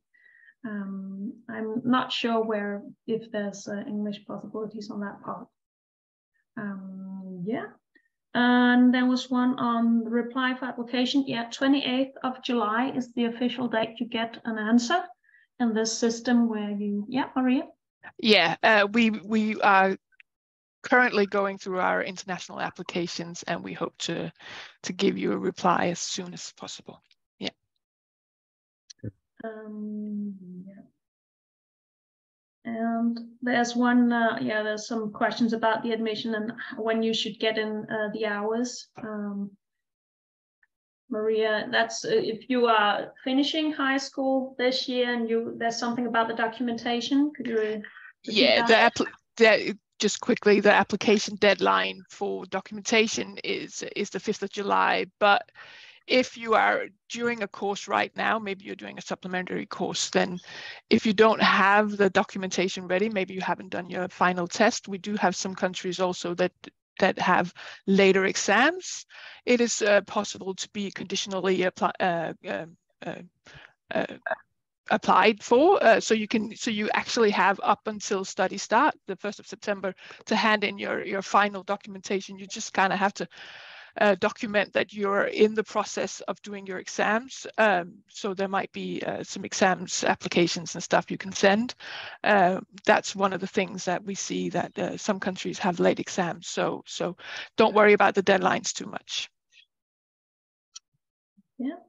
I'm not sure if there's English possibilities on that part. Yeah. And there was one on the reply for application. Yeah, 28th of July is the official date you get an answer in this system where you, yeah, Maria? Yeah, we are currently going through our international applications, and we hope to give you a reply as soon as possible. Yeah. Yeah. And there's one, there's some questions about the admission and when you should get in the hours. Maria, that's if you are finishing high school this year and there's something about the documentation. Could you repeat that? Just quickly, the application deadline for documentation is the 5th of July, but if you are doing a course right now, maybe you're doing a supplementary course, then if you don't have the documentation ready, maybe you haven't done your final test. We do have some countries also that have later exams. It is possible to be conditionally applied for, so you actually have up until study start, the 1st of September, to hand in your final documentation. You just kind of have to document that you're in the process of doing your exams. So there might be some exams applications and stuff you can send. That's one of the things that we see, that some countries have late exams. So don't worry about the deadlines too much. Yeah.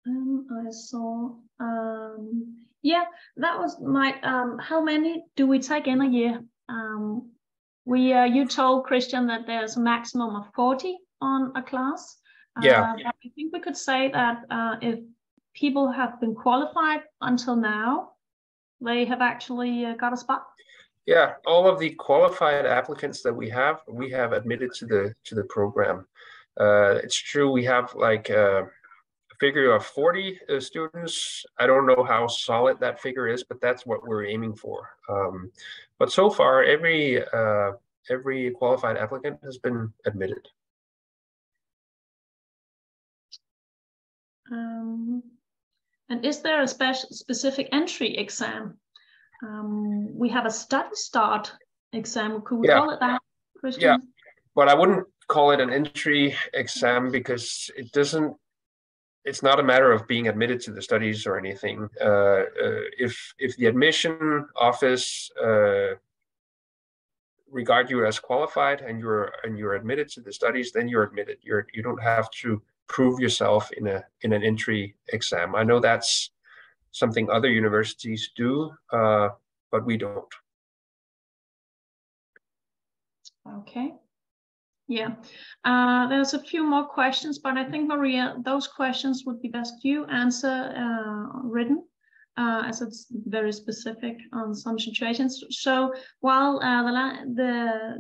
I saw, yeah, that was my, how many do we take in a year? You told Christian that there's a maximum of 40 on a class. Yeah. But I think we could say that if people have been qualified until now, they have actually got a spot. Yeah, all of the qualified applicants that we have admitted to the program. It's true we have like a figure of 40 students. I don't know how solid that figure is, but that's what we're aiming for. But so far, every qualified applicant has been admitted. And is there a specific entry exam? We have a study start exam. Could we call it that, Christian? Yeah, but I wouldn't call it an entry exam because it's not a matter of being admitted to the studies or anything. If the admission office regard you as qualified and you're admitted to the studies, then you're admitted. You don't have to prove yourself in an entry exam. I know that's something other universities do, but we don't. Okay. Yeah, there's a few more questions, but I think, Maria, those questions would be best you answer written, as it's very specific on some situations. So while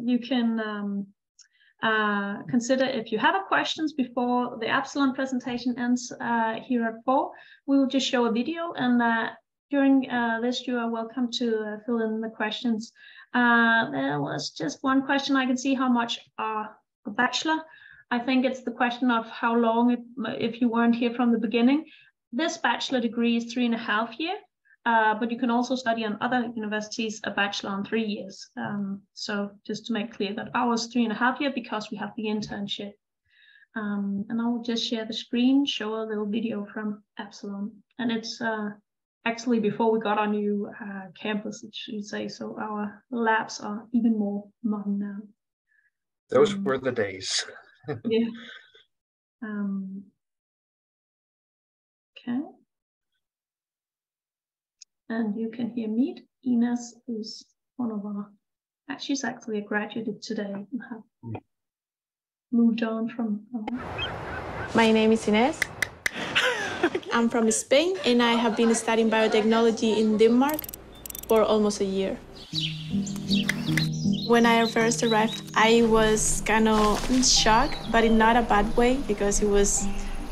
you can consider if you have questions before the Absalon presentation ends here at 4, we will just show a video, and during this you are welcome to fill in the questions. There was just one question. I can see how much a bachelor. I think it's the question of how long, if you weren't here from the beginning. This bachelor degree is 3.5 years, but you can also study on other universities a bachelor on 3 years. So just to make clear that ours 3.5 years because we have the internship. And I will just share the screen, show a little video from Absalon. And it's actually before we got our new campus, it should say, so our labs are even more modern now. Those were the days. Yeah. Okay. And you can hear meet Ines, who's one of our, she's actually a graduate today and have moved on from. My name is Ines. I'm from Spain and I have been studying biotechnology in Denmark for almost a year. When I first arrived, I was kind of shocked, but in not a bad way, because it was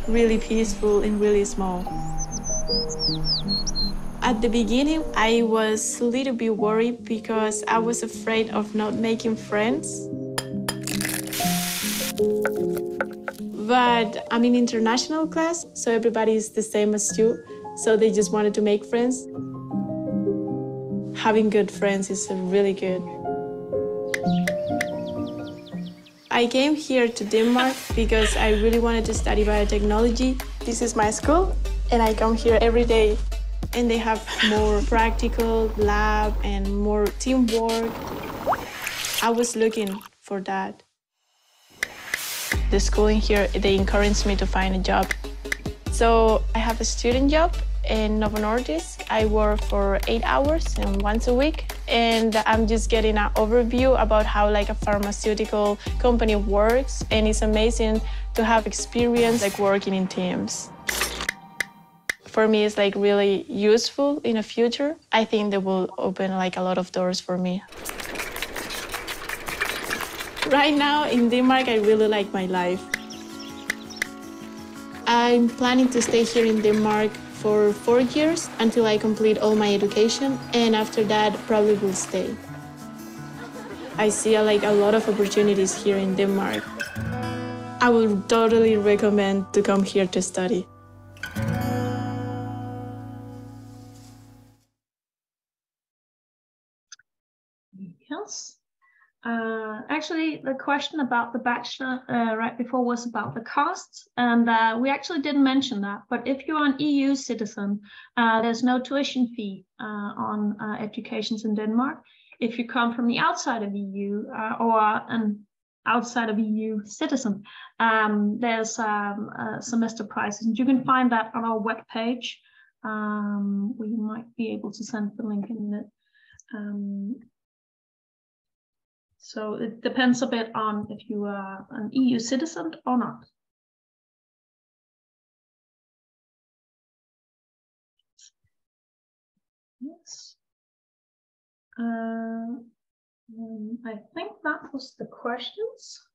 really peaceful and really small. At the beginning, I was a little bit worried because I was afraid of not making friends. But I'm in international class, so everybody is the same as you. so they just wanted to make friends. Having good friends is really good. I came here to Denmark because I really wanted to study biotechnology. This is my school, and I come here every day. And they have more practical lab and more teamwork. I was looking for that. The school in here, they encouraged me to find a job. So I have a student job in Novo Nordisk. I work for 8 hours and once a week. And I'm just getting an overview about how like a pharmaceutical company works. And it's amazing to have experience like working in teams. For me, it's like really useful in the future. I think they will open like a lot of doors for me. Right now in Denmark, I really like my life. I'm planning to stay here in Denmark for 4 years until I complete all my education, and after that, probably will stay. I see like a lot of opportunities here in Denmark. I would totally recommend to come here to study. Yes. Actually, the question about the bachelor right before was about the costs, and we actually didn't mention that. But if you're an EU citizen, there's no tuition fee on educations in Denmark. If you come from the outside of EU or an outside of EU citizen, there's semester prices, and you can find that on our webpage. We might be able to send the link in a minute. So it depends a bit on if you are an EU citizen or not. Yes. I think that was the questions.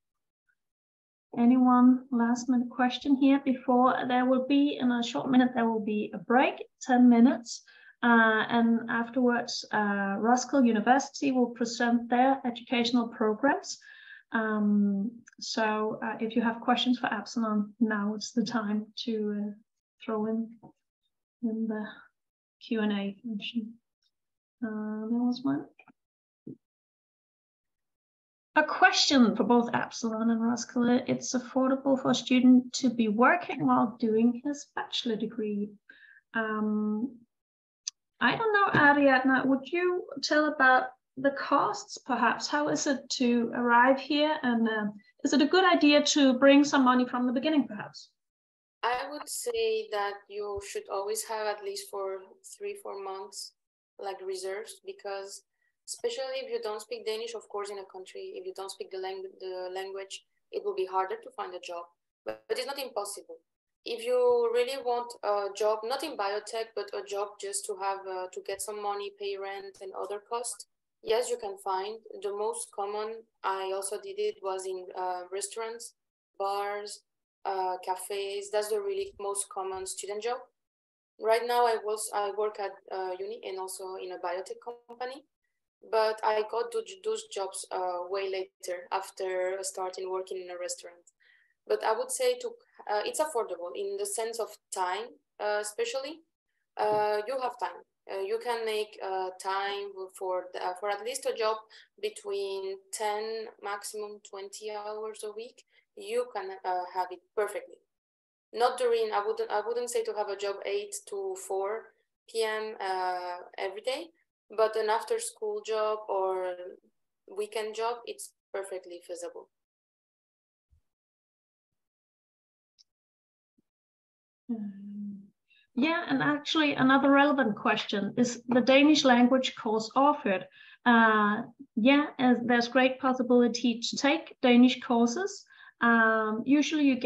Anyone last minute question here before there will be, in a short minute, there will be a break, 10 minutes. And afterwards, Roskilde University will present their educational programs. So if you have questions for Absalon, now is the time to throw in the Q&A function. There was one. A question for both Absalon and Roskilde. It's affordable for a student to be working while doing his bachelor degree. I don't know, Ariadna, would you tell about the costs, perhaps? How is it to arrive here? And is it a good idea to bring some money from the beginning, perhaps? I would say that you should always have at least for 3-4 months, like reserves, because especially if you don't speak Danish, of course, in a country, if you don't speak the language, it will be harder to find a job, but it's not impossible. If you really want a job, not in biotech, but a job just to have to get some money, pay rent and other costs, yes, you can find. The most common, I also did it, was in restaurants, bars, cafes. That's the really most common student job. Right now, I work at uni and also in a biotech company, but I got those jobs way later after starting working in a restaurant. But I would say it's affordable in the sense of time, especially. You have time. You can make time for at least a job between 10, maximum 20 hours a week. You can have it perfectly. Not during, I wouldn't say to have a job 8 to 4 p.m. Every day, but an after school job or weekend job, it's perfectly feasible. Yeah, and actually another relevant question is the Danish language course offered. Yeah, there's great possibility to take Danish courses. Usually you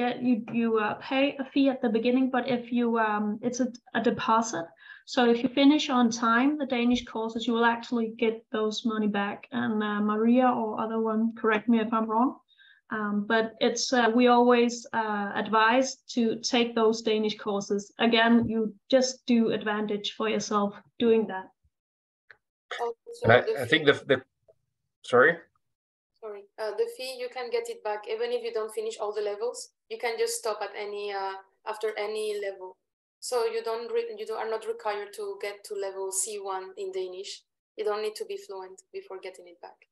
pay a fee at the beginning, but if you it's a deposit. So if you finish on time the Danish courses, you will actually get those money back. And Maria or other one, correct me if I'm wrong. But it's we always advise to take those Danish courses. Again, you just do advantage for yourself doing that. And I think the sorry. Sorry, the fee, you can get it back even if you don't finish all the levels. You can just stop at any after any level. So you are not required to get to level C1 in Danish. You don't need to be fluent before getting it back.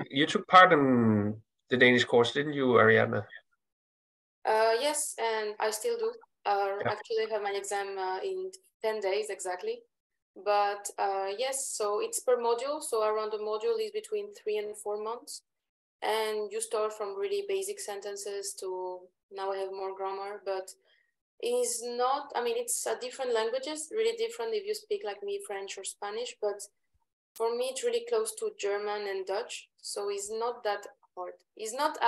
You took part in the Danish course, didn't you, Ariadne? Yes, and I still do. Actually, I have my exam in 10 days exactly. But yes, so it's per module. So around the module is between 3 and 4 months. And you start from really basic sentences to now I have more grammar, but is not, I mean, it's different languages, really different if you speak like me, French or Spanish, but for me, it's really close to German and Dutch. So it's not that hard. It's not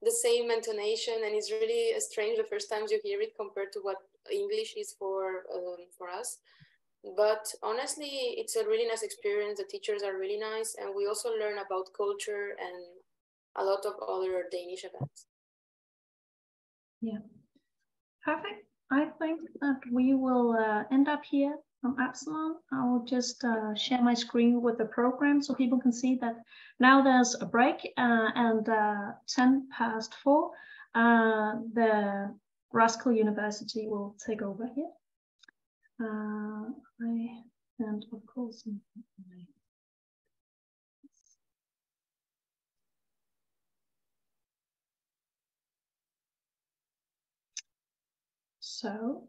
the same intonation, and it's really strange the first times you hear it compared to what English is for us. But honestly, it's a really nice experience. The teachers are really nice, and we also learn about culture and a lot of other Danish events. Yeah, perfect. I think that we will end up here from Absalon. I'll just share my screen with the program so people can see that now there's a break and 4:10, the Roskilde University will take over here. And of course, so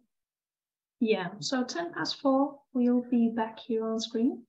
yeah, so 4:10, we'll be back here on screen.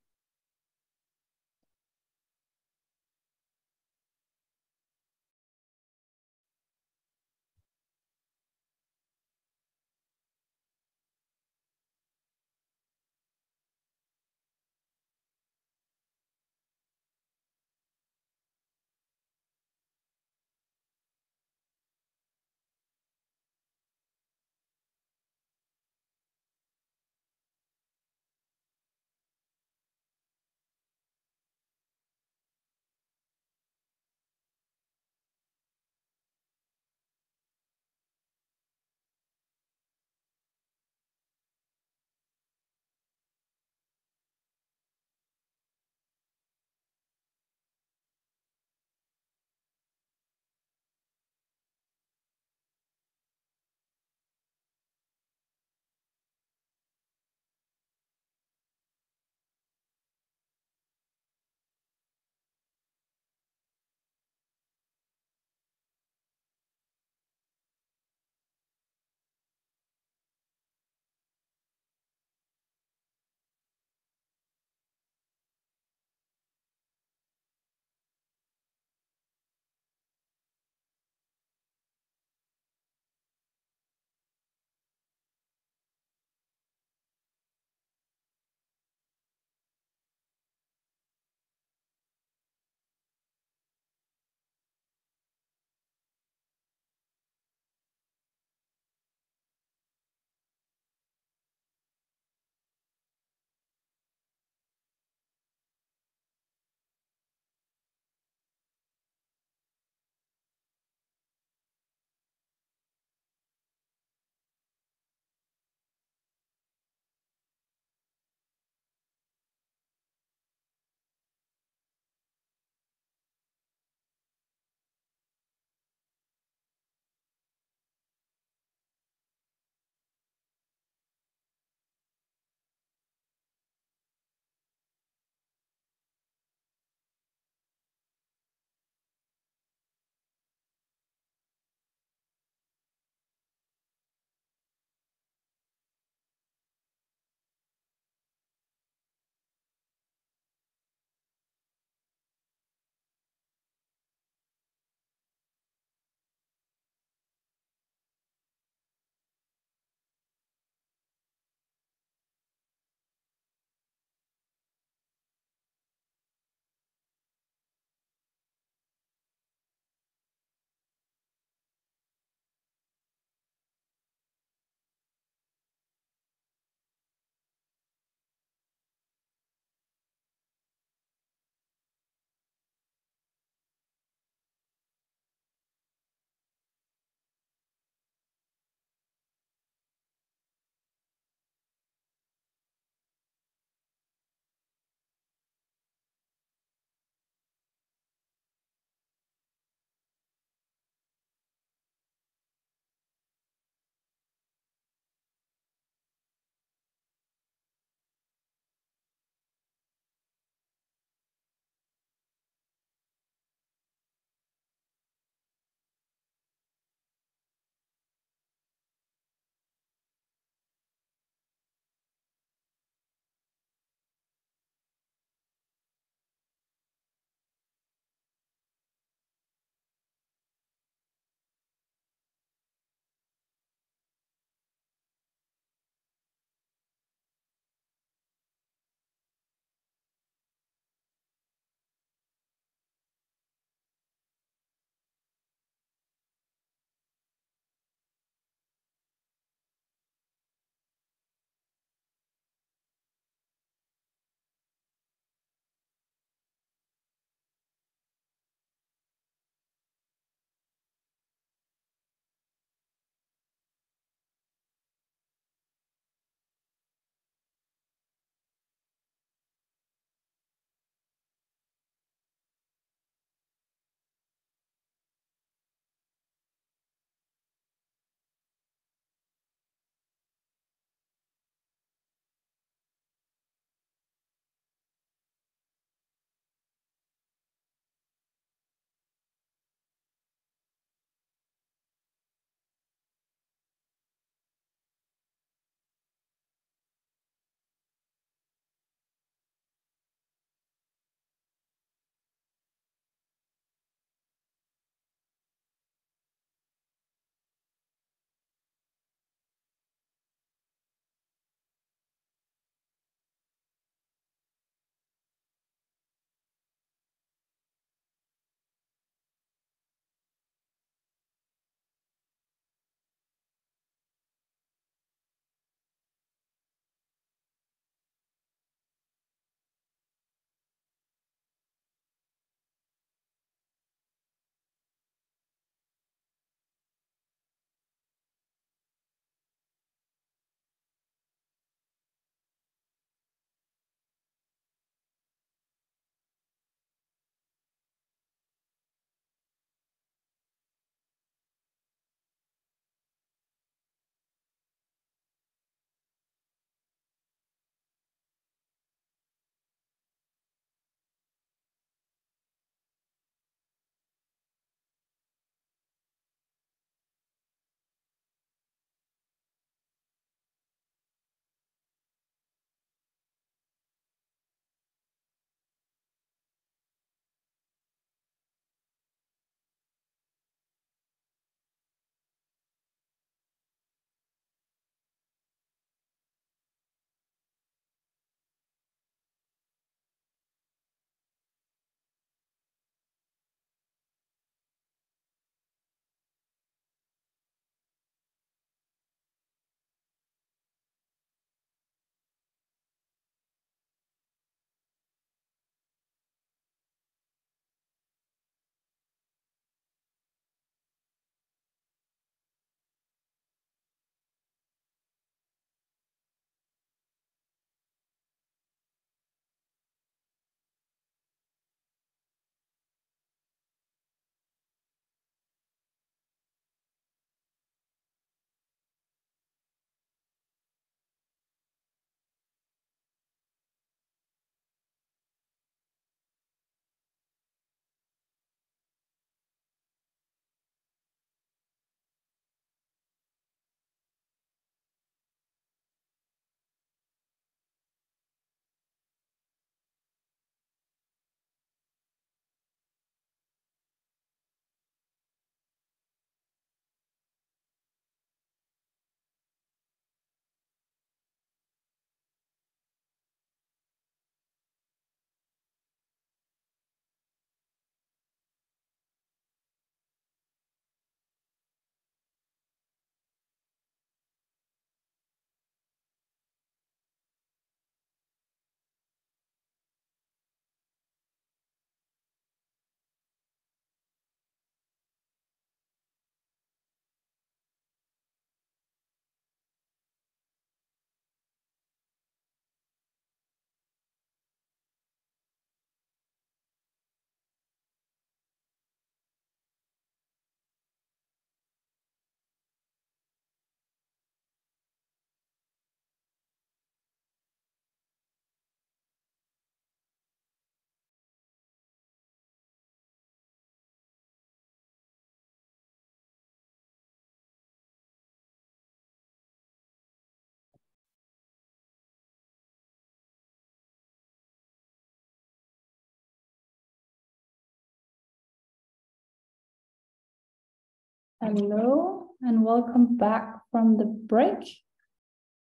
Hello, and welcome back from the break.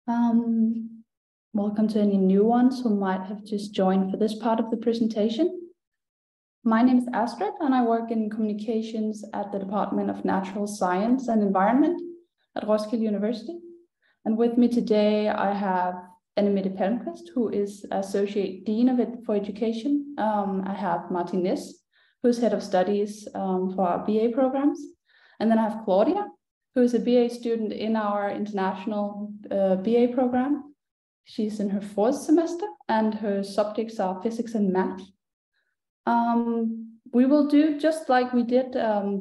Welcome to any new ones who might have just joined for this part of the presentation. My name is Astrid, and I work in communications at the Department of Natural Science and Environment at Roskilde University. And with me today, I have Annemette Palmqvist, who is Associate Dean for Education. I have Martin Næss, who's Head of Studies for our BA programs. And then I have Claudia, who is a BA student in our international BA program. She's in her 4th semester, and her subjects are physics and math. We will do just like we did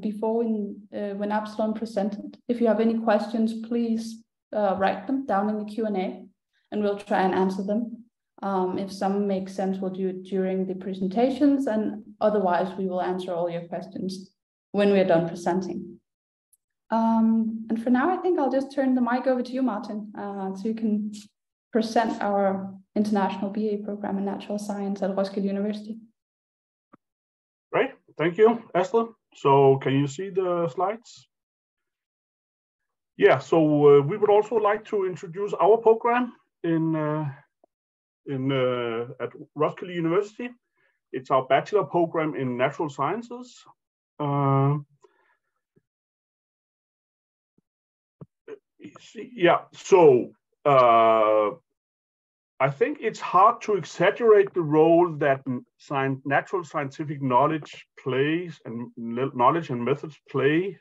before when Absalon presented. If you have any questions, please write them down in the Q&A, and we'll try and answer them. If some make sense, we'll do it during the presentations, and otherwise we will answer all your questions when we're done presenting. And for now, I think I'll just turn the mic over to you, Martin, so you can present our international BA program in natural science at Roskilde University. Great, thank you, Astrid. So can you see the slides? Yeah, so we would also like to introduce our program at Roskilde University. It's our bachelor program in natural sciences. Yeah, so I think it's hard to exaggerate the role that natural scientific knowledge plays and knowledge and methods play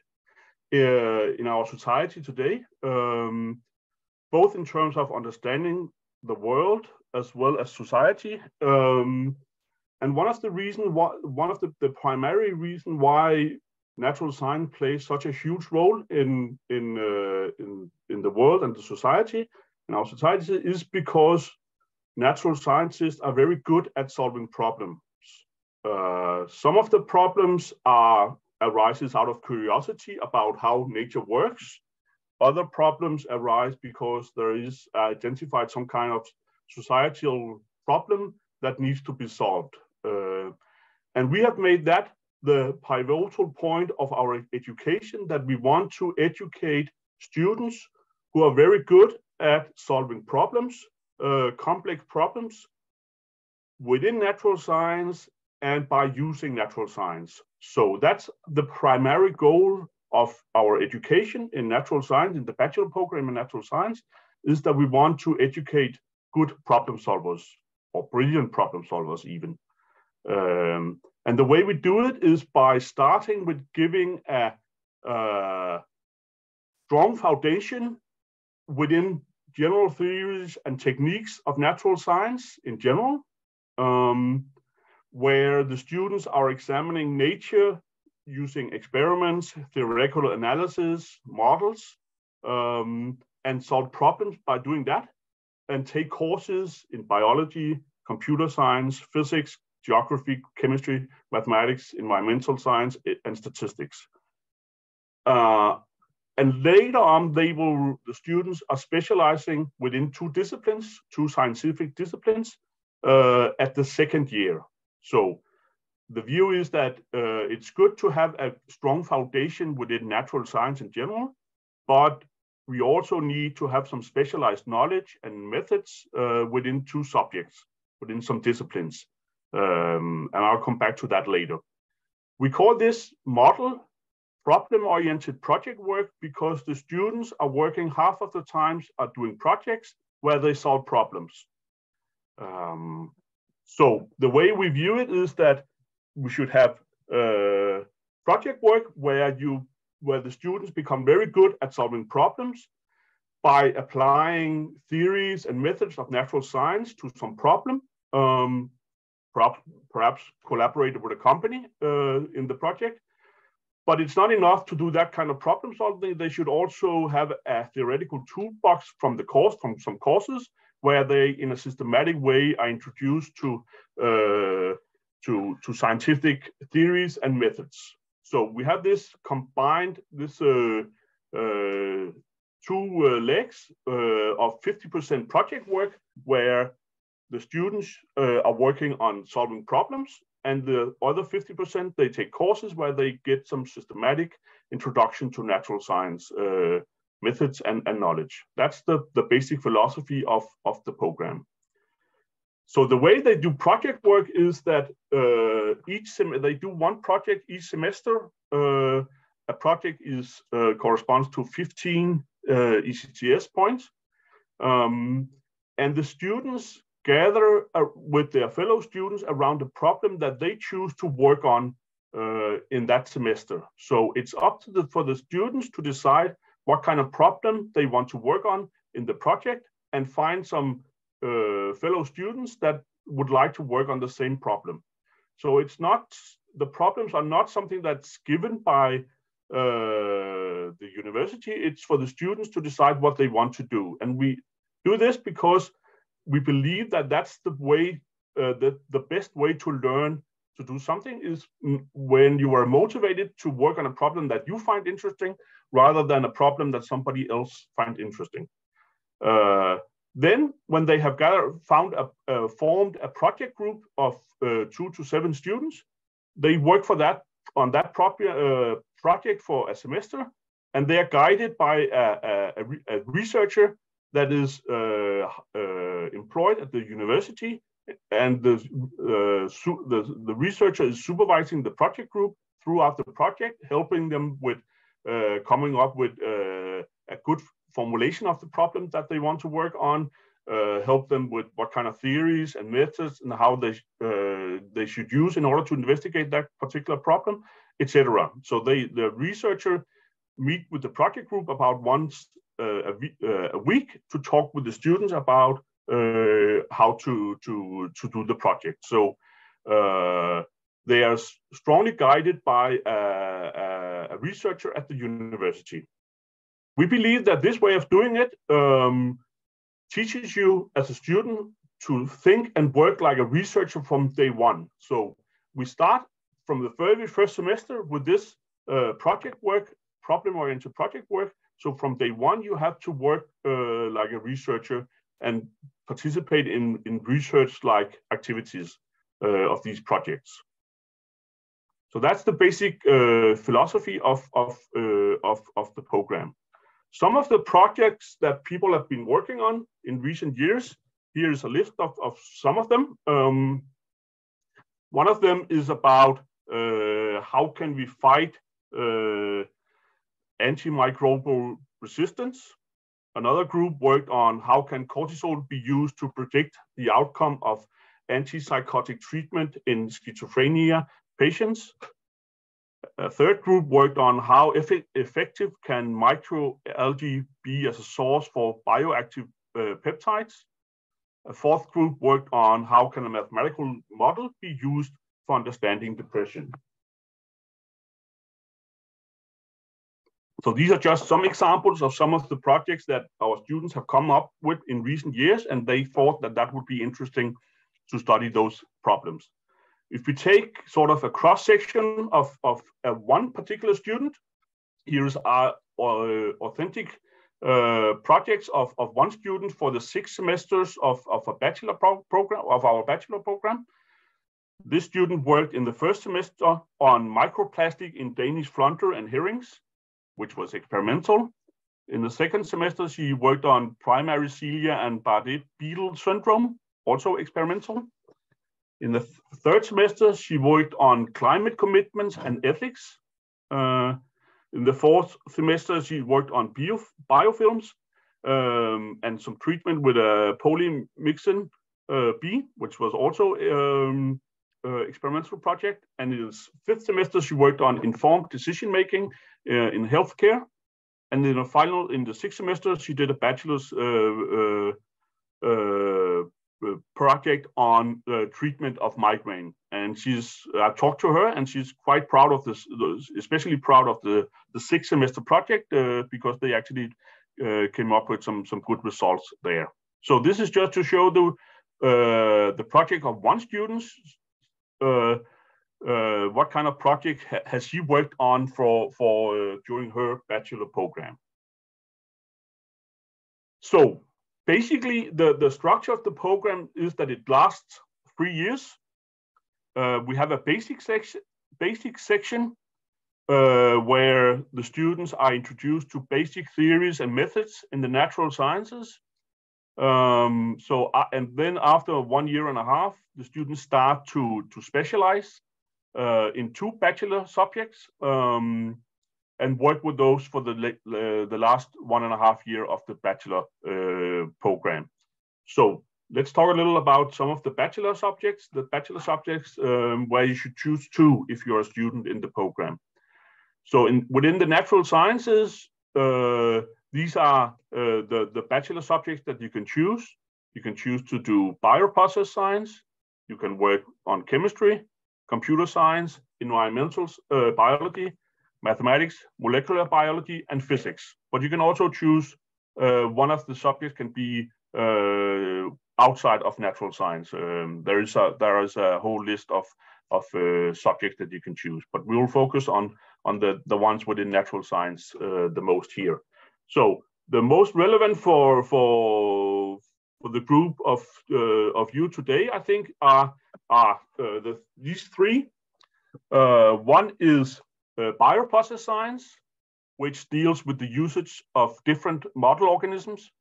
in our society today, both in terms of understanding the world as well as society. And one of the primary reasons why natural science plays such a huge role in the world and the society, in our society, is because natural scientists are very good at solving problems. Some of the problems arises out of curiosity about how nature works. Other problems arise because there is identified some kind of societal problem that needs to be solved. And we have made that the pivotal point of our education, that we want to educate students who are very good at solving problems, complex problems within natural science and by using natural science. So that's the primary goal of our education in natural science, in the bachelor program in natural science, is that we want to educate good problem solvers, or brilliant problem solvers even. And the way we do it is by starting with giving a strong foundation within general theories and techniques of natural science in general, where the students are examining nature using experiments, theoretical analysis, models, and solve problems by doing that, and take courses in biology, computer science, physics, geography, chemistry, mathematics, environmental science, and statistics. And later on, the students are specializing within two scientific disciplines at the second year. So the view is that it's good to have a strong foundation within natural science in general, but we also need to have some specialized knowledge and methods within two subjects, within some disciplines. And I'll come back to that later. We call this model problem-oriented project work because the students are working half of the times are doing projects where they solve problems. So the way we view it is that we should have project work where the students become very good at solving problems by applying theories and methods of natural science to some problem, perhaps collaborate with a company in the project. But it's not enough to do that kind of problem solving. They should also have a theoretical toolbox from some courses, where they, in a systematic way, are introduced to scientific theories and methods. So we have this combined, two legs of 50% project work, where the students are working on solving problems and the other 50%, they take courses where they get some systematic introduction to natural science methods and knowledge. That's the basic philosophy of the program. So the way they do project work is that they do one project each semester. A project corresponds to 15 ECTS points. And the students gather with their fellow students around a problem that they choose to work on in that semester. So it's up to for the students to decide what kind of problem they want to work on in the project and find some fellow students that would like to work on the same problem. So it's not, the problems are not something that's given by the university. It's for the students to decide what they want to do. And we do this because we believe that that's the way, the best way to learn to do something is when you are motivated to work on a problem that you find interesting rather than a problem that somebody else finds interesting. Then when they have formed a project group of 2 to 7 students, they work on that project for a semester, and they are guided by a researcher that is employed at the university, and the researcher is supervising the project group throughout the project, helping them with coming up with a good formulation of the problem that they want to work on, help them with what kind of theories and methods and how they should use in order to investigate that particular problem, etc. So the researcher meet with the project group about once a week to talk with the students about how to do the project. So they are strongly guided by a researcher at the university. We believe that this way of doing it teaches you as a student to think and work like a researcher from day one. So we start from the very first semester with this project work, problem-oriented project work. So from day one, you have to work like a researcher and participate in research-like activities of these projects. So that's the basic philosophy of the program. Some of the projects that people have been working on in recent years, here is a list of some of them. One of them is about how can we fight antimicrobial resistance. Another group worked on how can cortisol be used to predict the outcome of antipsychotic treatment in schizophrenia patients. A third group worked on how effective can microalgae be as a source for bioactive peptides. A fourth group worked on how can a mathematical model be used for understanding depression. So these are just some examples of some of the projects that our students have come up with in recent years, and they thought that that would be interesting to study those problems. If we take sort of a cross-section of one particular student, here's our authentic projects of one student for the 6 semesters of a bachelor program, of our bachelor program. This student worked in the first semester on microplastic in Danish flounder and herrings, which was experimental. In the second semester, she worked on primary cilia and Bardet beetle syndrome, also experimental. In the third semester, she worked on climate commitments and ethics. In the fourth semester, she worked on biofilms and some treatment with a polymyxin B, which was also experimental project. And in the fifth semester, she worked on informed decision-making in healthcare. And in the sixth semester, she did a bachelor's project on treatment of migraine. And I talked to her, and she's quite proud of this, especially proud of the 6th semester project because they actually came up with some good results there. So this is just to show the project of one student. What kind of project has she worked on for during her bachelor program? So basically, the structure of the program is that it lasts 3 years. we have a basic section where the students are introduced to basic theories and methods in the natural sciences. And then after 1 year and a half, the students start to specialize in 2 bachelor subjects and work with those for the last 1.5 years of the bachelor program. So let's talk a little about some of the bachelor subjects. The bachelor subjects where you should choose 2 if you're a student in the program. So within the natural sciences, these are the bachelor subjects that you can choose. You can choose to do bioprocess science. You can work on chemistry, computer science, environmental biology, mathematics, molecular biology, and physics. But you can also choose one of the subjects can be outside of natural science. There is a whole list of subjects that you can choose, but we will focus on the ones within natural science the most here. So the most relevant for the group of you today, I think, are these 3. One is bioprocess science, which deals with the usage of different model organisms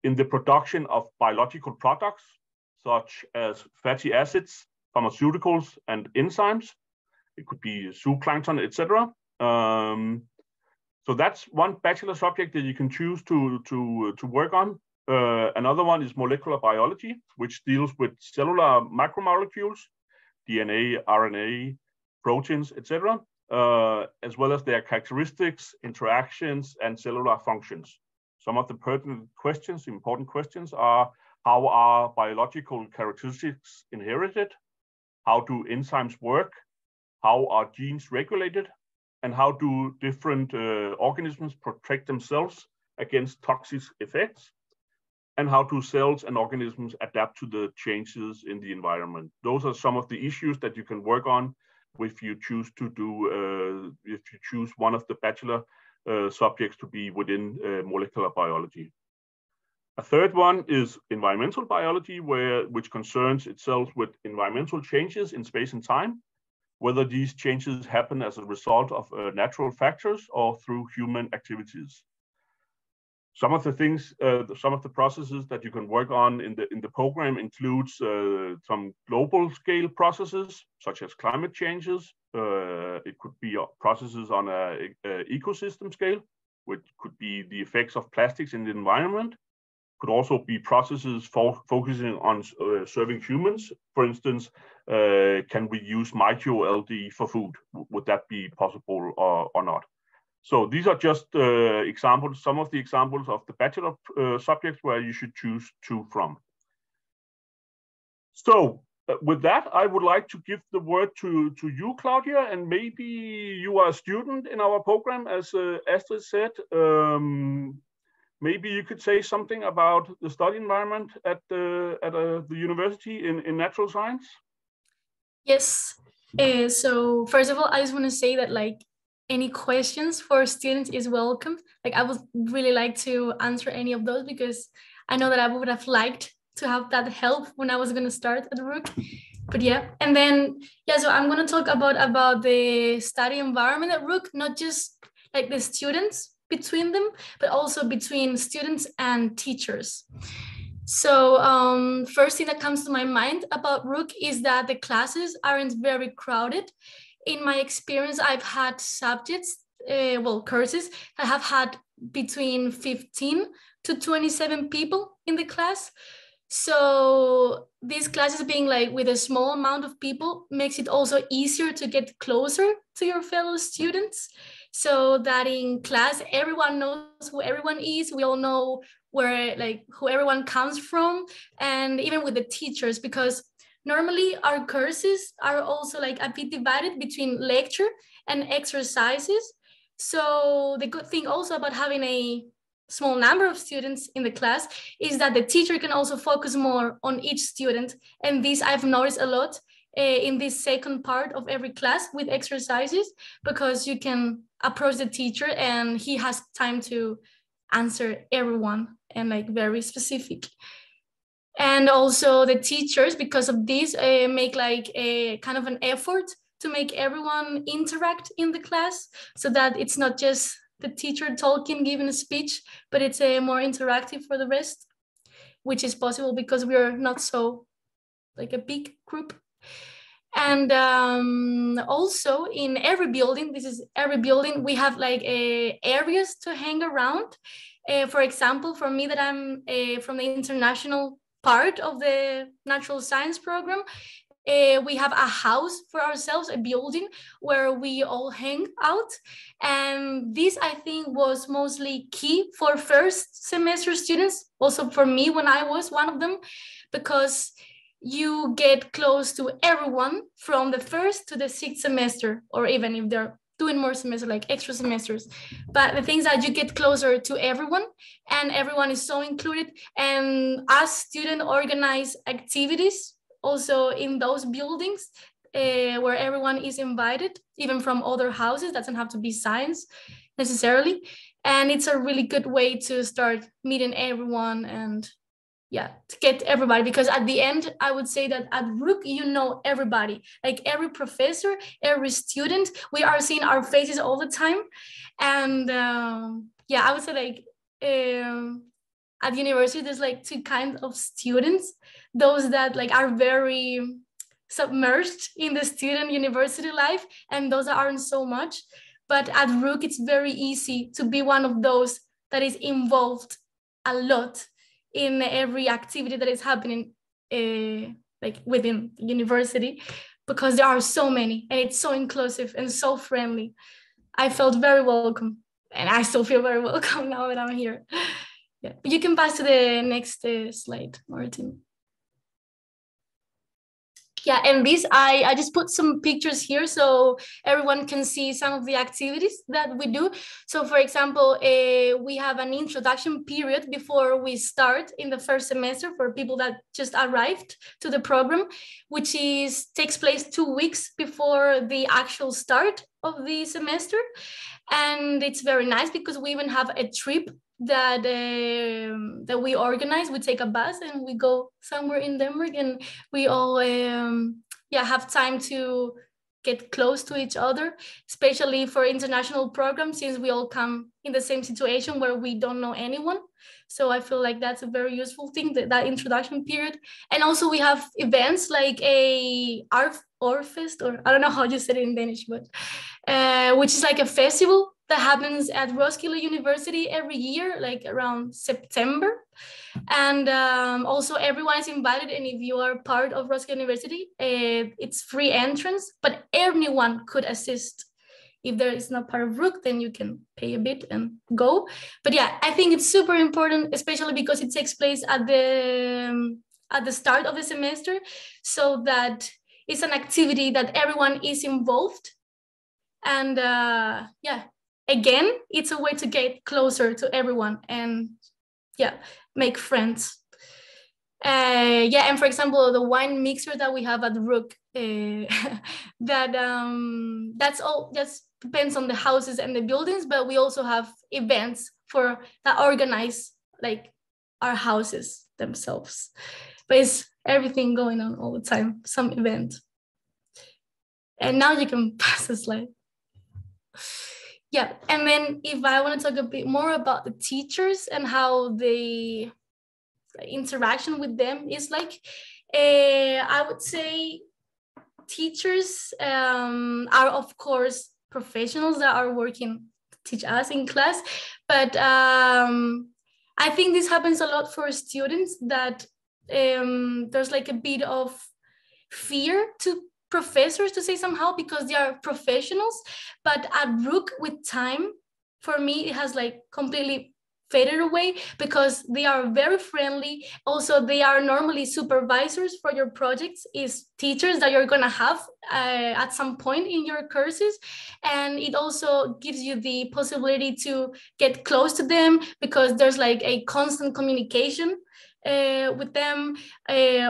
in the production of biological products, such as fatty acids, pharmaceuticals, and enzymes. It could be zooplankton, etc. So that's one bachelor subject that you can choose to work on. Another one is molecular biology, which deals with cellular macromolecules, DNA, RNA, proteins, etc., as well as their characteristics, interactions, and cellular functions. Some of the pertinent questions, important questions, are: how are biological characteristics inherited? How do enzymes work? How are genes regulated? And how do different organisms protect themselves against toxic effects? And how do cells and organisms adapt to the changes in the environment? Those are some of the issues that you can work on if you choose to do, if you choose one of the bachelor subjects to be within molecular biology. A third one is environmental biology, which concerns itself with environmental changes in space and time, whether these changes happen as a result of natural factors or through human activities. Some of the things, some of the processes that you can work on in the program includes some global scale processes, such as climate changes. It could be processes on an ecosystem scale, which could be the effects of plastics in the environment. Could also be processes focusing on serving humans. For instance, can we use micro-algae for food? Would that be possible or not? So these are just examples, some of the examples of the bachelor subjects where you should choose 2 from. So with that, I would like to give the word to you, Claudia, and maybe you are a student in our program, as Astrid said. Maybe you could say something about the study environment at the university in natural science. Yes. So first of all, I just want to say that any questions for students is welcome. I would really like to answer any of those, because I know that I would have liked to have that help when I was going to start at RUC. But yeah, and then, yeah, so I'm going to talk about the study environment at RUC, not just the students between them, but also between students and teachers. So first thing that comes to my mind about RUC is that the classes aren't very crowded. In my experience, I've had subjects, courses that have had between 15 to 27 people in the class. So these classes being with a small amount of people makes it also easier to get closer to your fellow students. So that in class, everyone knows who everyone is. We all know where who everyone comes from, and even with the teachers, because normally our courses are also a bit divided between lecture and exercises. So the good thing also about having a small number of students in the class is that the teacher can also focus more on each student. And this I've noticed a lot in this second part of every class with exercises, because you can approach the teacher and he has time to answer everyone and very specific. And also the teachers, because of this, make like a kind of an effort to make everyone interact in the class, so that it's not just the teacher talking, giving a speech, but it's more interactive for the rest, which is possible because we are not so like a big group. And also in every building, we have like areas to hang around. For example, for me that I'm from the international part of the natural science program, we have a house for ourselves, a building where we all hang out. And this, I think, was mostly key for first semester students, also for me when I was one of them, because you get close to everyone from the first to the sixth semester, or even if they're doing more semesters, like extra semesters. But the things that you get closer to everyone, and everyone is so included. And as students organize activities also in those buildings where everyone is invited, even from other houses, doesn't have to be science necessarily. And it's a really good way to start meeting everyone and to get everybody, because at the end, I would say that at RUC, you know everybody, like every professor, every student, we are seeing our faces all the time. And I would say like at university, there's like two kinds of students, those that like are very submerged in the student university life, and those that aren't so much. But at RUC, it's very easy to be one of those that is involved a lot in every activity that is happening like within the university, because there are so many and it's so inclusive and so friendly. I felt very welcome, and I still feel very welcome now that I'm here. Yeah, but you can pass to the next slide, Martin. Yeah, and this, I just put some pictures here so everyone can see some of the activities that we do. So for example, we have an introduction period before we start in the first semester for people that just arrived to the program, which takes place 2 weeks before the actual start of the semester. And it's very nice because we even have a trip that we organize. We take a bus and we go somewhere in Denmark, and we all have time to get close to each other, especially for international programs, since we all come in the same situation where we don't know anyone. So I feel like that's a very useful thing, that introduction period. And also we have events like a Orfest, or I don't know how you say it in Danish, but which is like a festival that happens at Roskilde University every year, like around September. And also everyone is invited. And if you are part of Roskilde University, it's free entrance, but anyone could assist. If there is not part of RUC, then you can pay a bit and go. But yeah, I think it's super important, especially because it takes place at the start of the semester, so that it's an activity that everyone is involved. And again, it's a way to get closer to everyone and make friends. And for example, the wine mixer that we have at RUC, that's all just depends on the houses and the buildings, but we also have events that organize like our houses themselves. But it's everything going on all the time, some event. And now you can pass the slide. Yeah, and then if I want to talk a bit more about the teachers and how the interaction with them is like, I would say teachers are of course professionals that are working to teach us in class, but I think this happens a lot for students, that there's like a bit of fear to professors to say somehow, because they are professionals. But at RUC, with time, for me, it has like completely faded away, because they are very friendly. Also, they are normally supervisors for your projects, is teachers that you're gonna have at some point in your courses. And it also gives you the possibility to get close to them, because there's like a constant communication with them.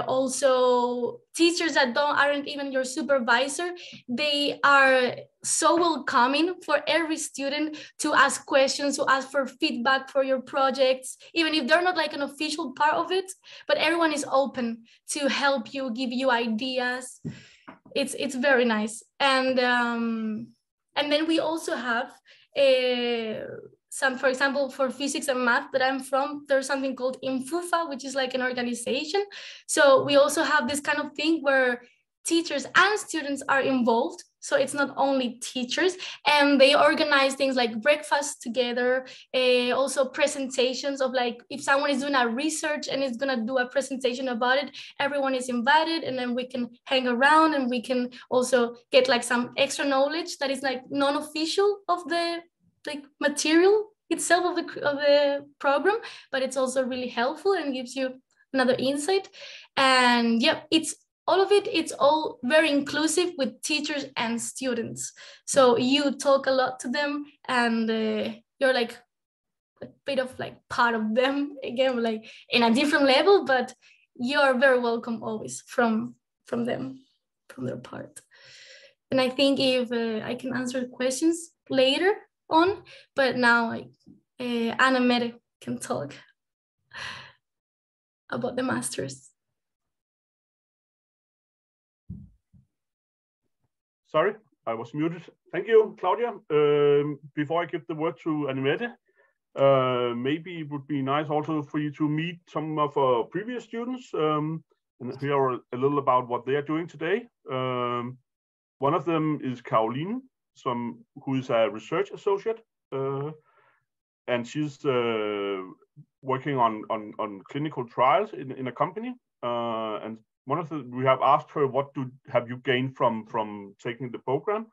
Also, teachers that aren't even your supervisor, they are so welcoming for every student to ask questions, to ask for feedback for your projects, even if they're not like an official part of it, but everyone is open to help you, give you ideas. It's very nice. And then we also have some, for example, for physics and math that I'm from, there's something called Infufa, which is like an organization. So we also have this kind of thing where teachers and students are involved. So it's not only teachers, and they organize things like breakfast together, also presentations of like, if someone is doing a research and is gonna do a presentation about it, everyone is invited, and then we can hang around and we can also get like some extra knowledge that is like non-official of the like material itself of the program, but it's also really helpful and gives you another insight. And yeah, it's all of it, it's all very inclusive with teachers and students. So you talk a lot to them, and you're like a bit of like part of them, again, like in a different level, but you're very welcome always from them, from their part. And I think if I can answer questions later on, but now Anna Mette can talk about the masters. Sorry, I was muted. Thank you, Claudia. Before I give the word to Annemette, maybe it would be nice also for you to meet some of our previous students and hear a little about what they are doing today. One of them is Caroline, who is a research associate, and she's working on clinical trials in a company. And we have asked her, what have you gained from taking the program?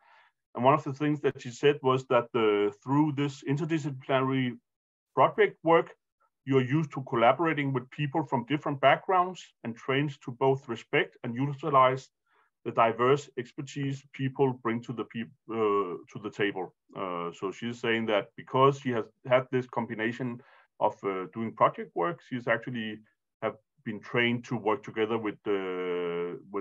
And one of the things that she said was that through this interdisciplinary project work, you're used to collaborating with people from different backgrounds and trained to both respect and utilize the diverse expertise people bring to the table. So she's saying that because she has had this combination of doing project work, she's actually have been trained to work together with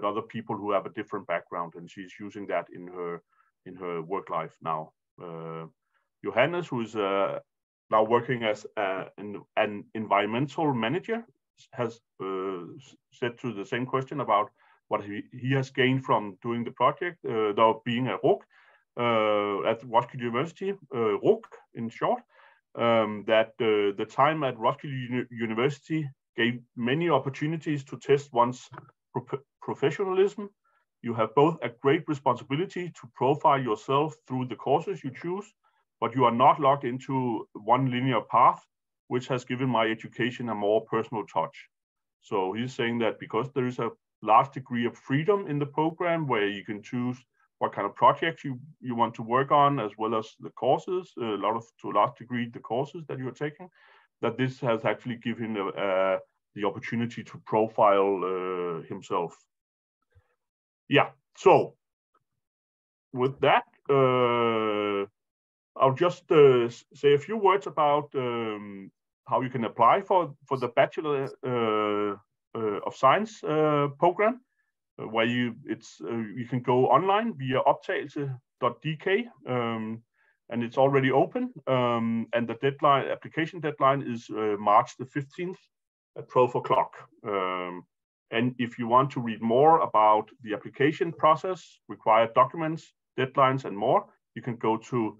other people who have a different background, and she's using that in her work life now. Johannes, who is now working as an environmental manager, has said to the same question about what he has gained from doing the project, though being a RUC at Roskilde University, RUC in short, that the time at Roskilde University gave many opportunities to test one's professionalism. You have both a great responsibility to profile yourself through the courses you choose, but you are not locked into one linear path, which has given my education a more personal touch. So he's saying that because there is a large degree of freedom in the program where you can choose what kind of projects you want to work on, as well as the courses, to a large degree, the courses that you're taking, that this has actually given the opportunity to profile himself. Yeah, so with that, I'll just say a few words about how you can apply for the Bachelor of Science program, where you can go online via optagelse.dk, and it's already open. And the application deadline is March the 15th at 12 o'clock. And if you want to read more about the application process, required documents, deadlines, and more, you can go to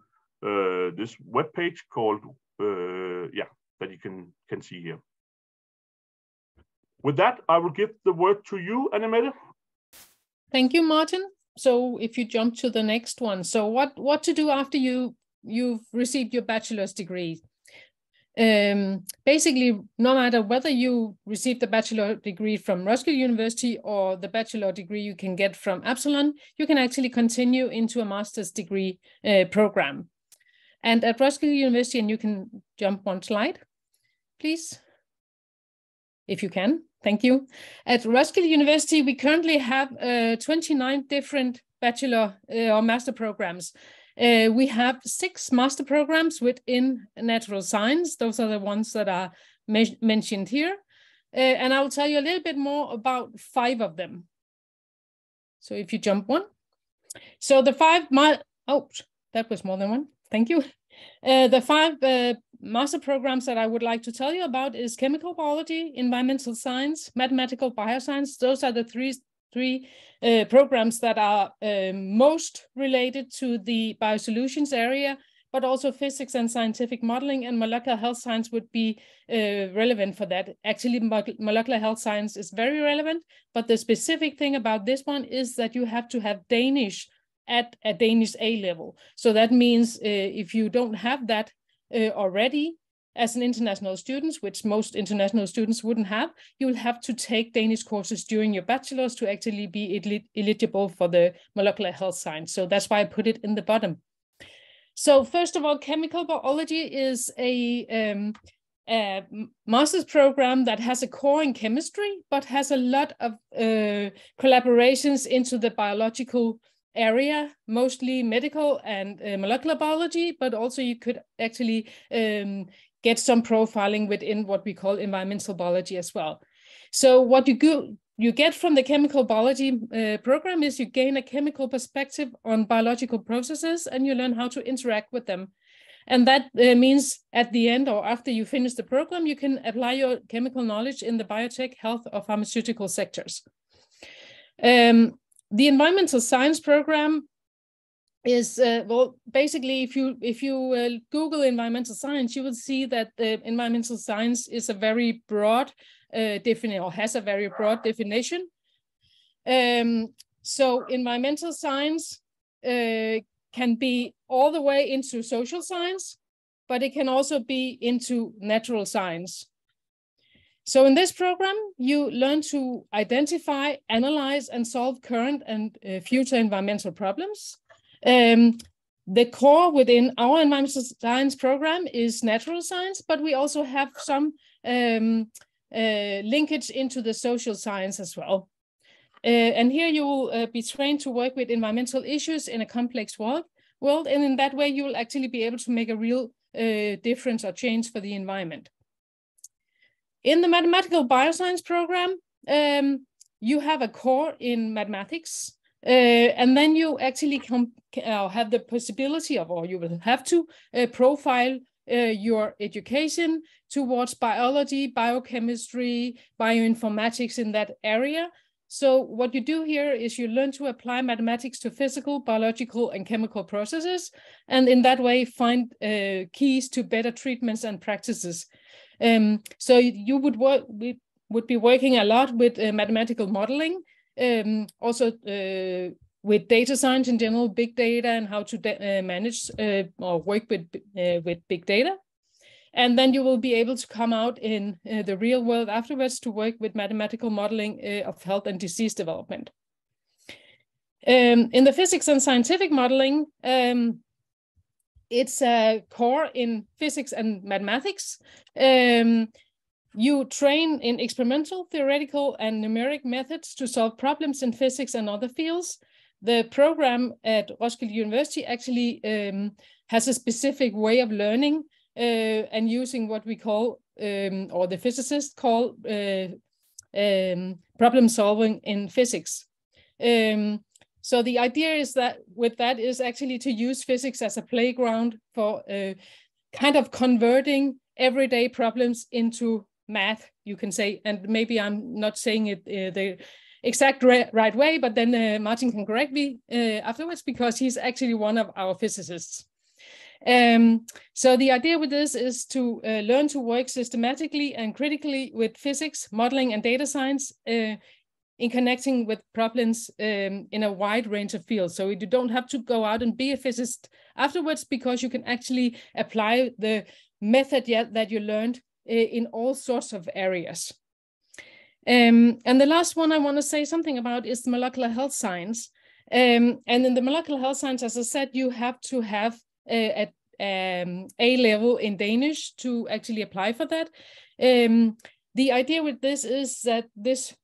this webpage called, that you can see here. With that, I will give the word to you, Annemette. Thank you, Martin. So if you jump to the next one. So what to do after you've received your bachelor's degree? Basically, no matter whether you received the bachelor degree from Roskilde University or the bachelor degree you can get from Absalon, you can actually continue into a master's degree program. And at Roskilde University, and you can jump one slide, please, if you can. Thank you. At Roskilde University, we currently have 29 different bachelor or master programs. We have 6 master programs within natural science. Those are the ones that are mentioned here. and I will tell you a little bit more about 5 of them. So if you jump one. So the 5, oh, that was more than one, thank you. The 5 master programs that I would like to tell you about is chemical biology, environmental science, mathematical bioscience. Those are the three programs that are most related to the biosolutions area, but also physics and scientific modeling, and molecular health science would be relevant for that. Actually, molecular health science is very relevant, but the specific thing about this one is that you have to have Danish at a Danish A level. So that means if you don't have that already as an international student, which most international students wouldn't have, you will have to take Danish courses during your bachelor's to actually be eligible for the molecular health science. So that's why I put it in the bottom. So first of all, chemical biology is a master's program that has a core in chemistry, but has a lot of collaborations into the biological area, mostly medical and molecular biology, but also you could actually get some profiling within what we call environmental biology as well. So what you get from the chemical biology program is you gain a chemical perspective on biological processes, and you learn how to interact with them. And that means at the end or after you finish the program, you can apply your chemical knowledge in the biotech, health, or pharmaceutical sectors. The environmental science program is, well, basically, if you Google environmental science, you will see that the environmental science is a very broad definition, or has a very broad definition. So environmental science can be all the way into social science, but it can also be into natural science. So in this program, you learn to identify, analyze, and solve current and future environmental problems. The core within our environmental science program is natural science, but we also have some linkage into the social science as well. And here you will be trained to work with environmental issues in a complex world, and in that way you will actually be able to make a real difference or change for the environment. In the mathematical bioscience program, you have a core in mathematics, and then you actually have the possibility of, or you will have to profile your education towards biology, biochemistry, bioinformatics in that area. So what you do here is you learn to apply mathematics to physical, biological, and chemical processes, and in that way find keys to better treatments and practices. So you would be working a lot with mathematical modeling, also with data science in general, big data, and how to manage or work with big data. And then you will be able to come out in the real world afterwards to work with mathematical modeling of health and disease development. In the physics and scientific modeling, it's a core in physics and mathematics. You train in experimental, theoretical, and numeric methods to solve problems in physics and other fields. The program at Roskilde University actually has a specific way of learning and using what we call, or the physicists call, problem solving in physics. So the idea is that with that is actually to use physics as a playground for kind of converting everyday problems into math, you can say. And maybe I'm not saying it the exact right way, but then Martin can correct me afterwards, because he's actually one of our physicists. So the idea with this is to learn to work systematically and critically with physics, modeling, and data science in connecting with problems in a wide range of fields. So you don't have to go out and be a physicist afterwards, because you can actually apply the method that you learned in all sorts of areas. And the last one I want to say something about is the molecular health science. And in the molecular health science, as I said, you have to have a level in Danish to actually apply for that. The idea with this is that this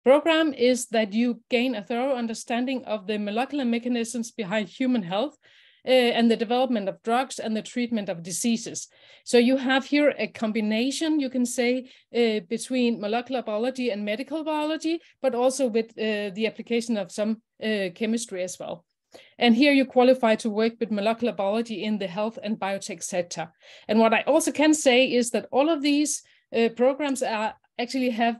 program is that you gain a thorough understanding of the molecular mechanisms behind human health, and the development of drugs and the treatment of diseases. So you have here a combination, you can say, between molecular biology and medical biology, but also with the application of some chemistry as well. And here you qualify to work with molecular biology in the health and biotech sector. And what I also can say is that all of these programs actually have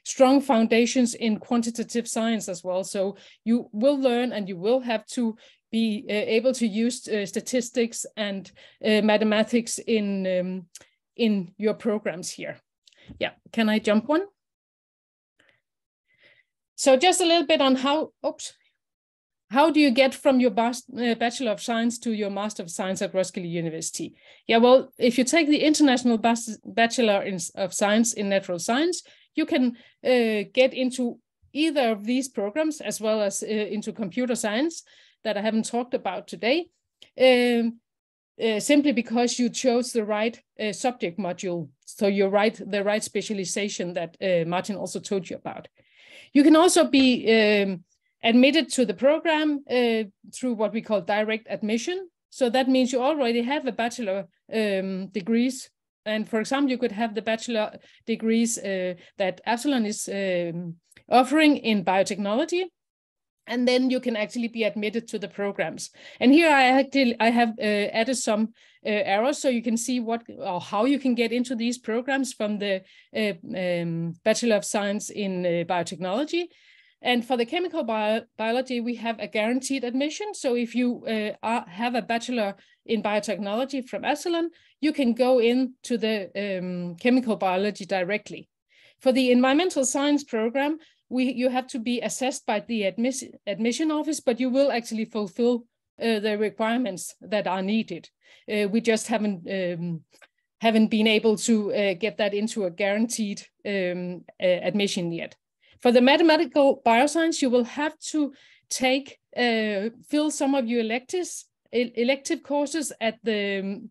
strong foundations in quantitative science as well. So you will learn and you will have to be able to use statistics and mathematics in your programs here. Yeah, can I jump one? So just a little bit on how do you get from your Bachelor of Science to your Master of Science at Roskilde University? Yeah, well, if you take the International Bachelor of Science in Natural Science, you can get into either of these programs as well as into computer science that I haven't talked about today, simply because you chose the right subject module. So you're the right specialization that Martin also told you about. You can also be admitted to the program through what we call direct admission. So that means you already have a bachelor degrees. And for example, you could have the bachelor degrees that Absalon is offering in biotechnology. And then you can actually be admitted to the programs. And here I have added some arrows so you can see what or how you can get into these programs from the Bachelor of Science in Biotechnology. And for the chemical biology, we have a guaranteed admission. So if you have a bachelor in biotechnology from Absalon, you can go into the chemical biology directly. For the environmental science program, you have to be assessed by the admission office, but you will actually fulfill the requirements that are needed. We just haven't been able to get that into a guaranteed admission yet. For the mathematical bioscience, you will have to fill some of your elective courses at the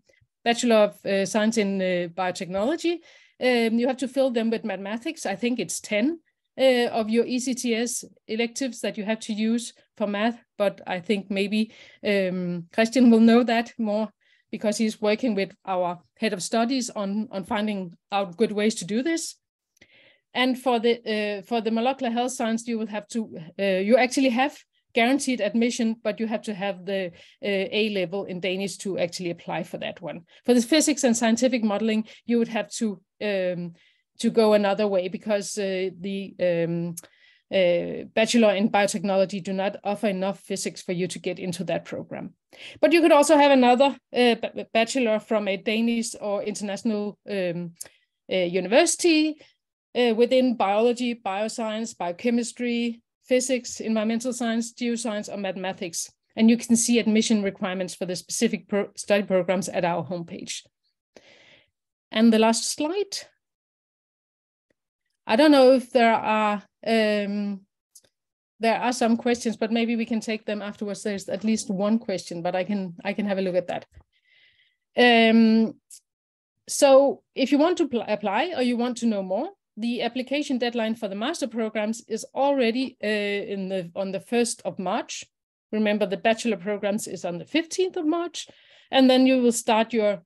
Bachelor of Science in Biotechnology. You have to fill them with mathematics. I think it's 10 of your ECTS electives that you have to use for math, but I think maybe Christian will know that more because he's working with our head of studies on finding out good ways to do this. And for the molecular health science, you will have to, you actually have guaranteed admission, but you have to have the A level in Danish to actually apply for that one. For the physics and scientific modeling, you would have to go another way because the Bachelor in Biotechnology do not offer enough physics for you to get into that program. But you could also have another bachelor from a Danish or international university within biology, bioscience, biochemistry, physics, environmental science, geoscience, or mathematics. And you can see admission requirements for the specific study programs at our homepage. And the last slide. I don't know if there are some questions, but maybe we can take them afterwards. There's at least one question, but I can have a look at that. So if you want to apply or you want to know more, the application deadline for the master programs is already on the 1st of March. Remember, the bachelor programs is on the 15th of March, and then you will start your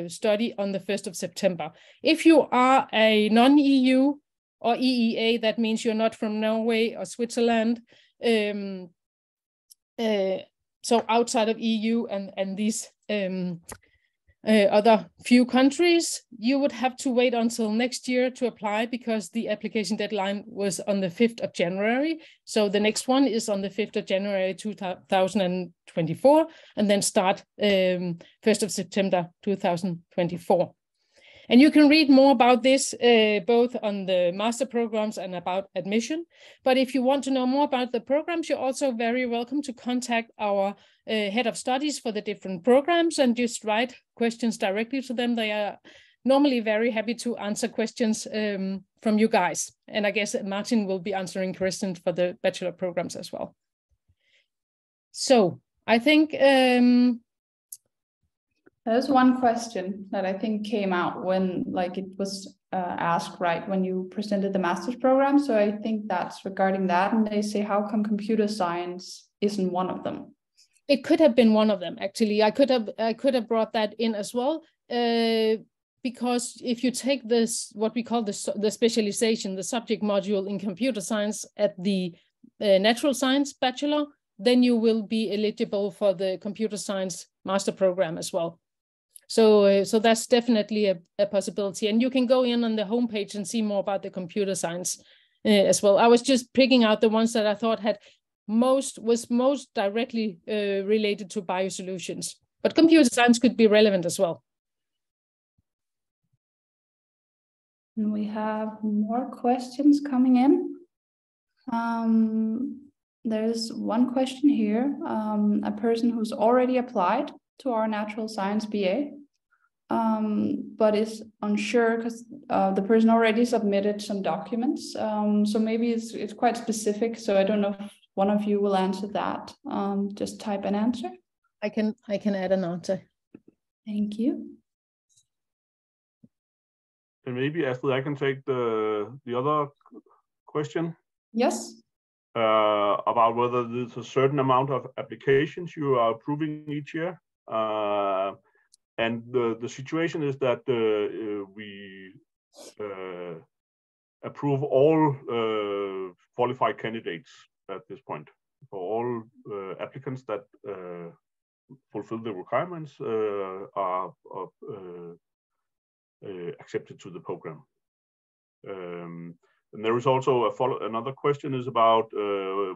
study on the 1st of September. If you are a non-EU or EEA, that means you're not from Norway or Switzerland, so outside of EU and these other few countries, you would have to wait until next year to apply because the application deadline was on the 5th of January. So the next one is on the 5th of January 2024 and then start 1st of September 2024. And you can read more about this both on the master programs and about admission. But if you want to know more about the programs, you're also very welcome to contact our head of studies for the different programs and just write questions directly to them. They are normally very happy to answer questions from you guys. And I guess Martin will be answering questions for the bachelor programs as well. So I think there's one question that I think came out when it was asked right when you presented the master's program. So I think that's regarding that. And they say, how come computer science isn't one of them? It could have been one of them, actually. I could have brought that in as well, because if you take this, what we call the specialization, the subject module in computer science at the natural science bachelor, then you will be eligible for the computer science master program as well. So that's definitely a possibility. And you can go in on the homepage and see more about the computer science as well. I was just picking out the ones that I thought was most directly related to biosolutions, but computer science could be relevant as well. And we have more questions coming in. There's one question here, a person who's already applied to our natural science BA, but is unsure because the person already submitted some documents. So maybe it's quite specific. So I don't know if one of you will answer that. Just type an answer. I can add an answer. Thank you. And maybe Astrid, I can take the other question. Yes. About whether there's a certain amount of applications you are approving each year. And the situation is that we approve all qualified candidates at this point. For all applicants that fulfill the requirements are accepted to the program. And there is also another question is about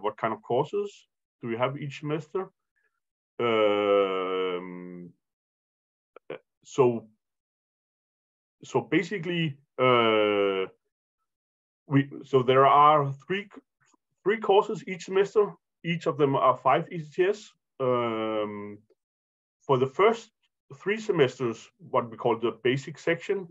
what kind of courses do we have each semester? So basically, there are three courses each semester. Each of them are 5 ECTS. For the first 3 semesters, what we call the basic section,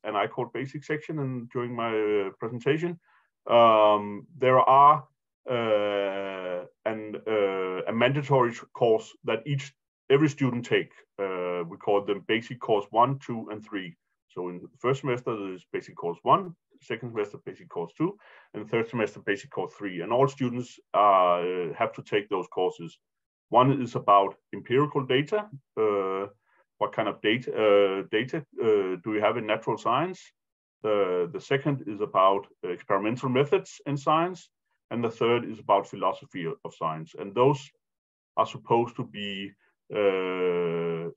and I call basic section, and during my presentation, there are a mandatory course that every student take. We call them basic course 1, 2, and 3. So in the first semester, there's basic course 1, second semester, basic course 2, and third semester, basic course 3. And all students have to take those courses. One is about empirical data. What kind of data do we have in natural science? The second is about experimental methods in science. And the third is about philosophy of science. And those are supposed to be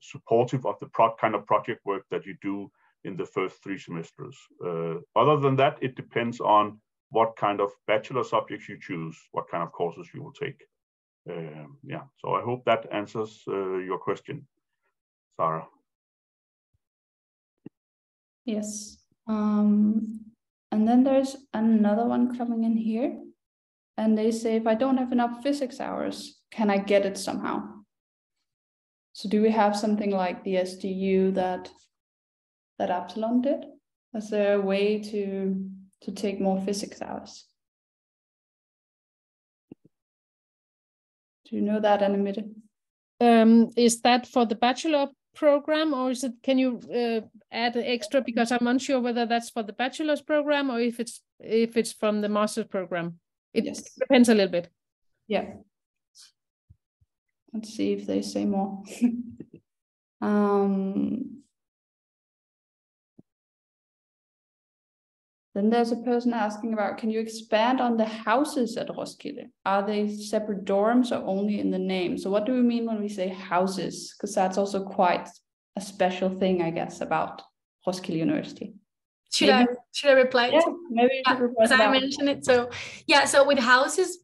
supportive of the kind of project work that you do in the first 3 semesters. Other than that, it depends on what kind of bachelor subjects you choose, what kind of courses you will take. Yeah, so I hope that answers your question, Sarah. Yes. And then there's another one coming in here. And they say, if I don't have enough physics hours, can I get it somehow? So do we have something like the SDU that Absalon did? Is there a way to take more physics hours? Do you know that, Annemette? Is that for the bachelor program, or can you add extra? Because I'm unsure whether that's for the bachelor's program or if it's from the master's program. It depends a little bit. Yeah. Let's see if they say more. Then there's a person asking about, can you expand on the houses at Roskilde? Are they separate dorms or only in the name? So what do we mean when we say houses? Because that's also quite a special thing, I guess, about Roskilde University. Should I reply? Yeah, maybe you should reply to that. I mentioned it. So yeah, so with houses,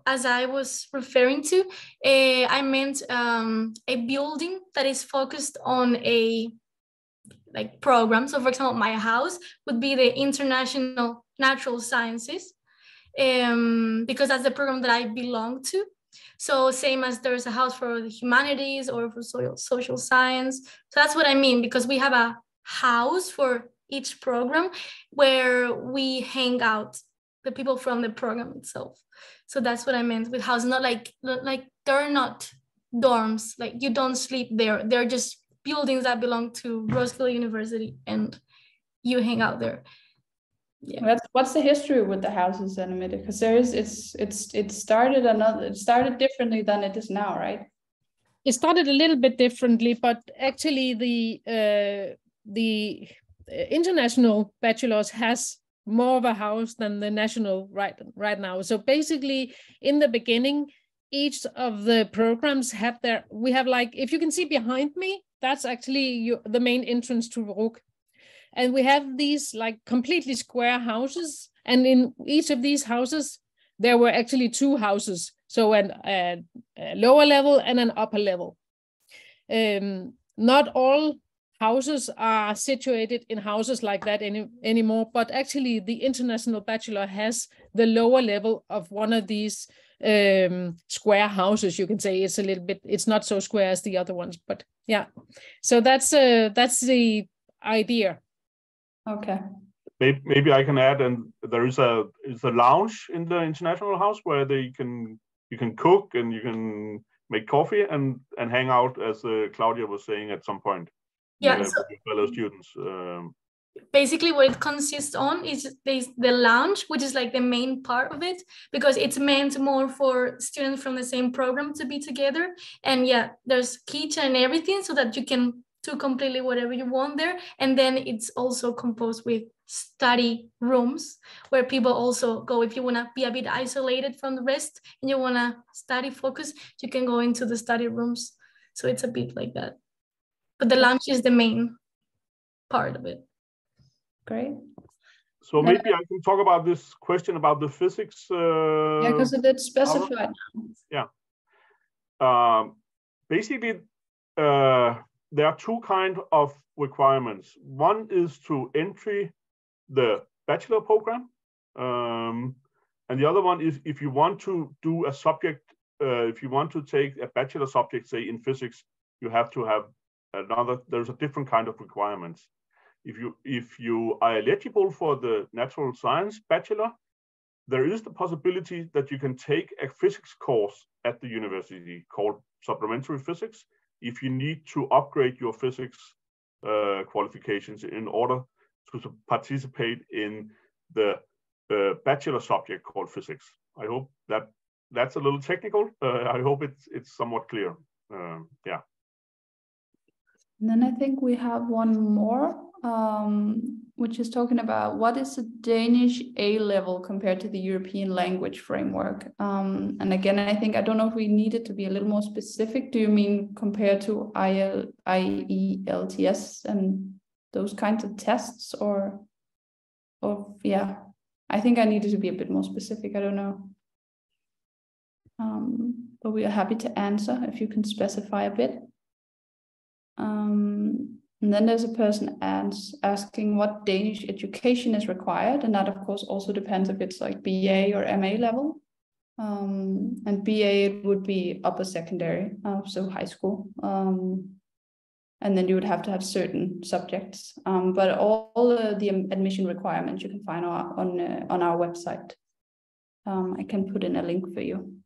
as I was referring to, I meant a building that is focused on a program. So for example, my house would be the International Natural Sciences, because that's the program that I belong to. So same as there's a house for the humanities or for social science. So that's what I mean, because we have a house for each program where we hang out, the people from the program itself. So that's what I meant with house, not like they're not dorms, like you don't sleep there. They're just buildings that belong to Roskilde University and you hang out there. Yeah. What's the history with the houses, Annemette? Because it started differently than it is now, right? it started a little bit differently, but actually the international bachelor's has more of a house than the national right now. So basically, in the beginning, each of the programs have we have like, if you can see behind me, that's actually the main entrance to RUC. And we have these like completely square houses. And in each of these houses, there were actually two houses. So a lower level and an upper level. Not all houses are situated in houses like that anymore, but actually the international bachelor has the lower level of one of these square houses. You can say it's a little bit, it's not so square as the other ones, but yeah. So that's the idea. Okay. Maybe I can add, and there is a lounge in the international house where you can cook and you can make coffee and hang out, as Claudia was saying at some point. Yeah, with fellow students. Basically what it consists on is the lounge, which is like the main part of it, because it's meant more for students from the same program to be together. And yeah, there's kitchen and everything so that you can do completely whatever you want there. And then it's also composed with study rooms where people also go. If you want to be a bit isolated from the rest and you want to study focus, you can go into the study rooms. So it's a bit like that. But the lounge is the main part of it. Great. So maybe I can talk about this question about the physics. Yeah, because it is specified. Yeah. Basically, there are two kinds of requirements. One is to enter the bachelor program, and the other one is if you want to do a subject, if you want to take a bachelor subject, say in physics, you have to have there's a different kind of requirements. If you are eligible for the natural science bachelor, there is the possibility that you can take a physics course at the university called supplementary physics if you need to upgrade your physics qualifications in order to participate in the bachelor subject called physics. I hope that's a little technical. I hope it's somewhat clear. Yeah. And then I think we have one more, which is talking about what is the Danish A level compared to the European language framework? And again, I don't know if we need it to be a little more specific. Do you mean compared to IELTS and those kinds of tests, or yeah? I think I needed to be a bit more specific. I don't know. But we are happy to answer if you can specify a bit. And then there's a person asking what Danish education is required, and that of course also depends if it's like BA or MA level. And BA it would be upper secondary, so high school. And then you would have to have certain subjects. But all the admission requirements you can find on our website. I can put in a link for you.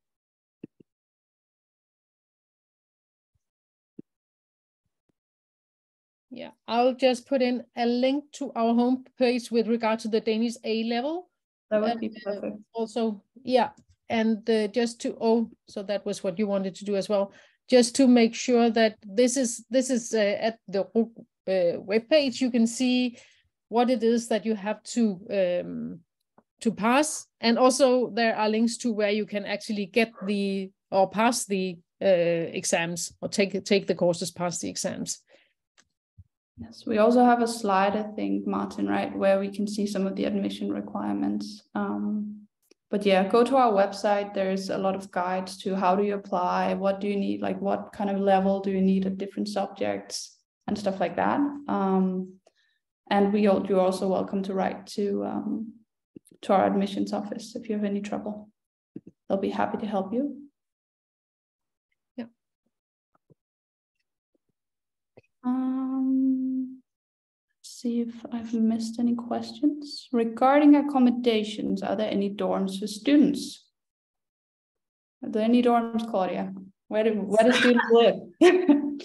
Yeah, I'll just put in a link to our homepage with regard to the Danish A level. That would be perfect. Also, yeah, and just to, so that was what you wanted to do as well. Just to make sure that this is at the webpage, you can see what it is that you have to pass, and also there are links to where you can actually get pass the exams, or take the courses, pass the exams. Yes, we also have a slide, I think, Martin, right, where we can see some of the admission requirements. But yeah, go to our website. There's a lot of guides to how do you apply, what do you need, like what kind of level do you need at different subjects and stuff like that. And you're also welcome to write to our admissions office if you have any trouble. They'll be happy to help you. See if I've missed any questions. Regarding accommodations, are there any dorms for students? Are there any dorms, Claudia? Where do students live?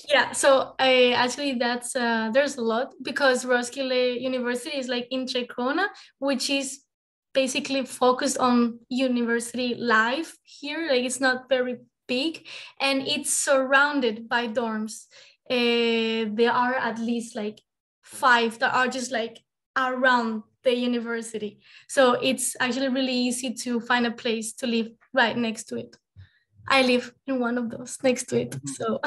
Yeah, so actually that's there's a lot, because Roskilde University is like in Trekona, which is basically focused on university life here. Like it's not very big, and it's surrounded by dorms. There are at least like 5 that are just like around the university. So it's actually really easy to find a place to live right next to it. I live in one of those next to it, so.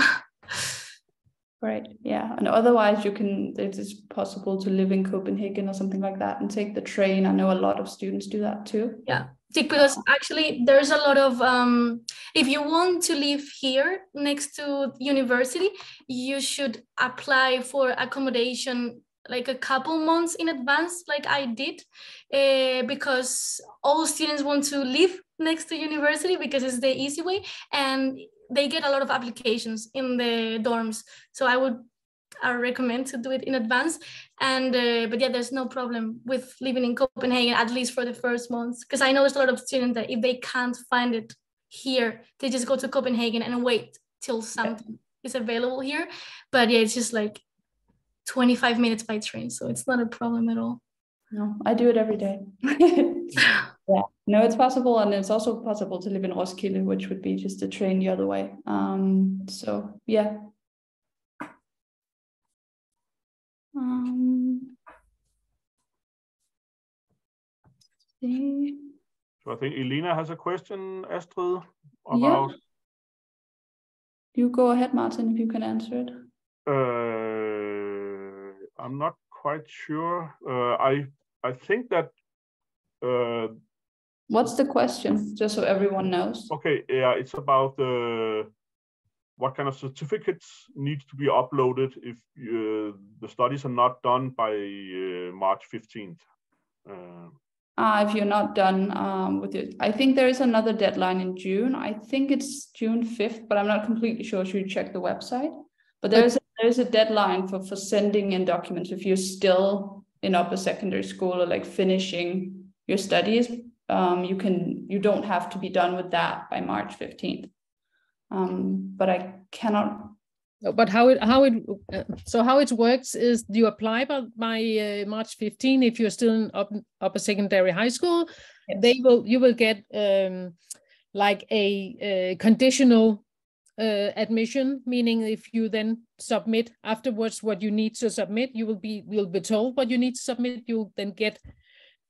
Right, yeah, and otherwise it is possible to live in Copenhagen or something like that and take the train. I know a lot of students do that too. Yeah, because actually there's a lot of, if you want to live here next to university, you should apply for accommodation like a couple months in advance, like I did, because all students want to live next to university because it's the easy way, and they get a lot of applications in the dorms. So I recommend to do it in advance. And but yeah, there's no problem with living in Copenhagen, at least for the first months, because I know there's a lot of students that if they can't find it here, they just go to Copenhagen and wait till something is available here. But yeah, it's just like 25 minutes by train, so it's not a problem at all. No, I do it every day. Yeah, no, it's possible, and it's also possible to live in Roskilde, which would be just a train the other way. So yeah. So I think Elena has a question, Astrid, about. Yeah. You go ahead, Martin, if you can answer it. I'm not quite sure. I think that. What's the question, just so everyone knows? Okay, yeah, it's about what kind of certificates need to be uploaded if the studies are not done by March 15th. If you're not done with it, I think there is another deadline in June. I think it's June 5th, but I'm not completely sure. Should you check the website? But there's a deadline for sending in documents if you're still in upper secondary school or like finishing your studies. You don't have to be done with that by March 15th. But I cannot. But how it works is you apply by March 15 if you're still in upper secondary high school. Yes. You will get like a conditional admission, meaning if you then submit afterwards what you need to submit, you'll be told what you need to submit. You'll then get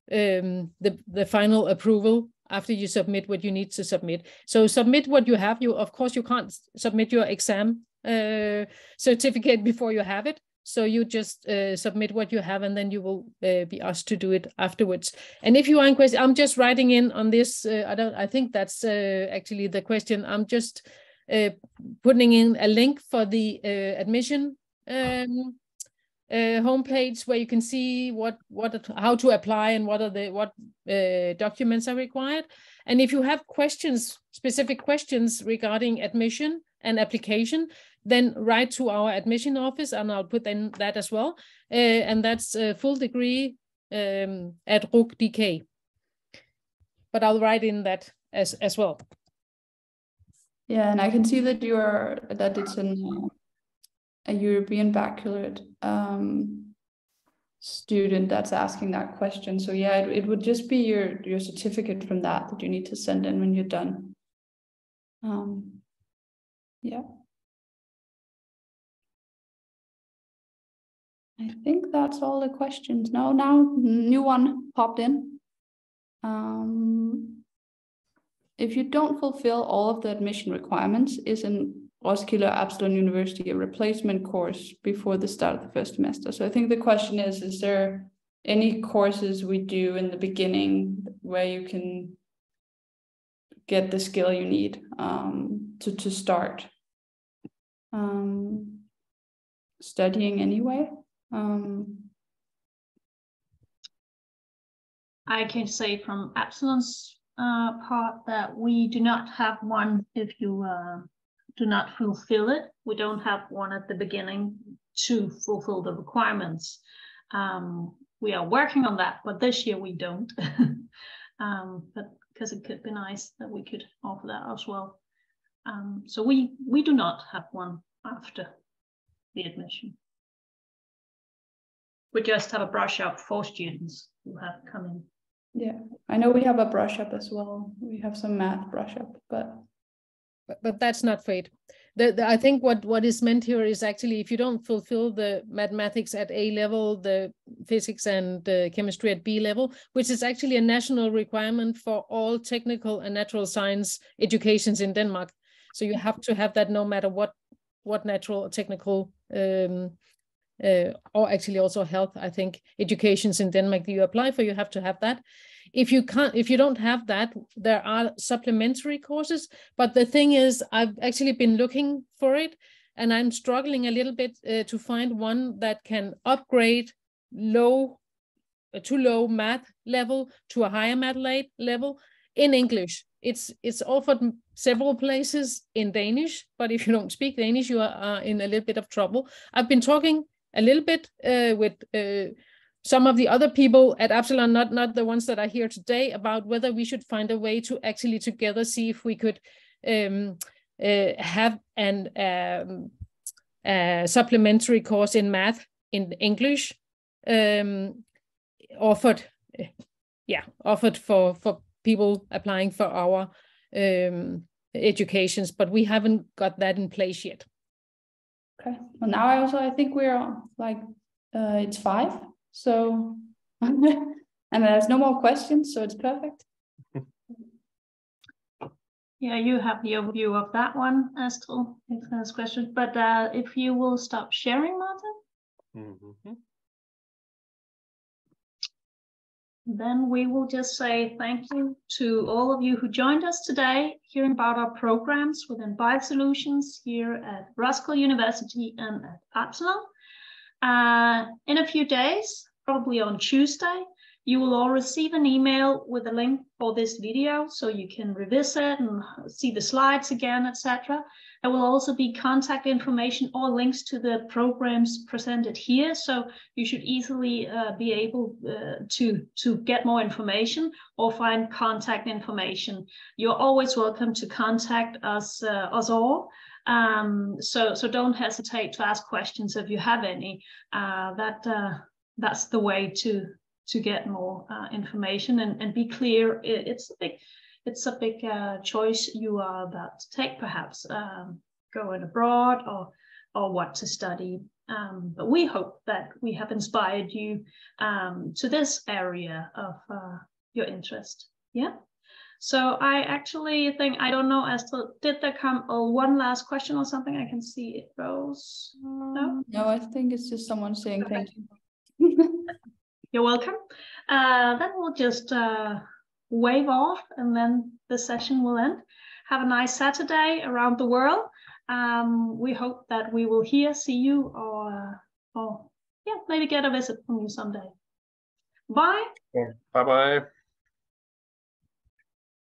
the final approval after you submit what you need to submit. So submit what you have. Of course you can't submit your exam certificate before you have it. So you just submit what you have, and then you will be asked to do it afterwards. And if you are in question, I'm just writing in on this. I think that's actually the question. I'm just putting in a link for the admission homepage where you can see how to apply and what documents are required. And if you have specific questions regarding admission and application, then write to our admission office, and I'll put in that as well. And that's a full degree at RUC DK. But I'll write in that as well. Yeah, and I can see that it's a European baccalaureate student that's asking that question. So yeah, it would just be your certificate from that you need to send in when you're done. Yeah. I think that's all the questions. No, now new one popped in. If you don't fulfill all of the admission requirements, isn't Roskilde Absalon University a replacement course before the start of the first semester? So I think the question is there any courses we do in the beginning where you can get the skill you need to start studying anyway? I can say from Absalon's part that we do not have one if you do not fulfill it. We don't have one at the beginning to fulfill the requirements. We are working on that, but this year we don't. But because it could be nice that we could offer that as well. So we do not have one after the admission. We just have a brush up for students who have come in. Yeah, I know we have a brush up as well. We have some math brush up, but but that's not fate. I think what is meant here is actually, if you don't fulfill the mathematics at A level, the physics and chemistry at B level, which is actually a national requirement for all technical and natural science educations in Denmark. So you have to have that no matter what natural or technical or actually also health, I think, educations in Denmark that you apply for, you have to have that. If you don't have that, there are supplementary courses. But the thing is, I've actually been looking for it, and I'm struggling a little bit to find one that can upgrade too low math level to a higher math level in English. It's offered several places in Danish, but if you don't speak Danish, you are in a little bit of trouble. I've been talking a little bit with some of the other people at Absalon, not the ones that are here today, about whether we should find a way to actually together see if we could have an supplementary course in math in English offered for people applying for our educations, but we haven't got that in place yet. Okay. Well, now I think we're like it's 5, so and there's no more questions, so it's perfect. Yeah, you have the overview of that one, Astrid, if there's questions. But if you will stop sharing, Martin. Mm-hmm. Then we will just say thank you to all of you who joined us today, hearing about our programs within Biosolutions here at Roskilde University and at Absalon. In a few days, probably on Tuesday, you will all receive an email with a link for this video so you can revisit and see the slides again, etc. There will also be contact information or links to the programs presented here, so you should easily be able to get more information or find contact information. You're always welcome to contact us all. So don't hesitate to ask questions if you have any. That's the way to get more information and be clear. It's a big choice you are about to take, perhaps going abroad or what to study. But we hope that we have inspired you to this area of your interest. Yeah. So I actually think, I don't know, Astrid, did there come one last question or something? I can see it goes. No? No, I think it's just someone saying Okay. thank you. You're welcome. Then we'll just wave off and then the session will end. Have a nice Saturday around the world. We hope that we will see you or maybe get a visit from you someday. Bye. Bye-bye.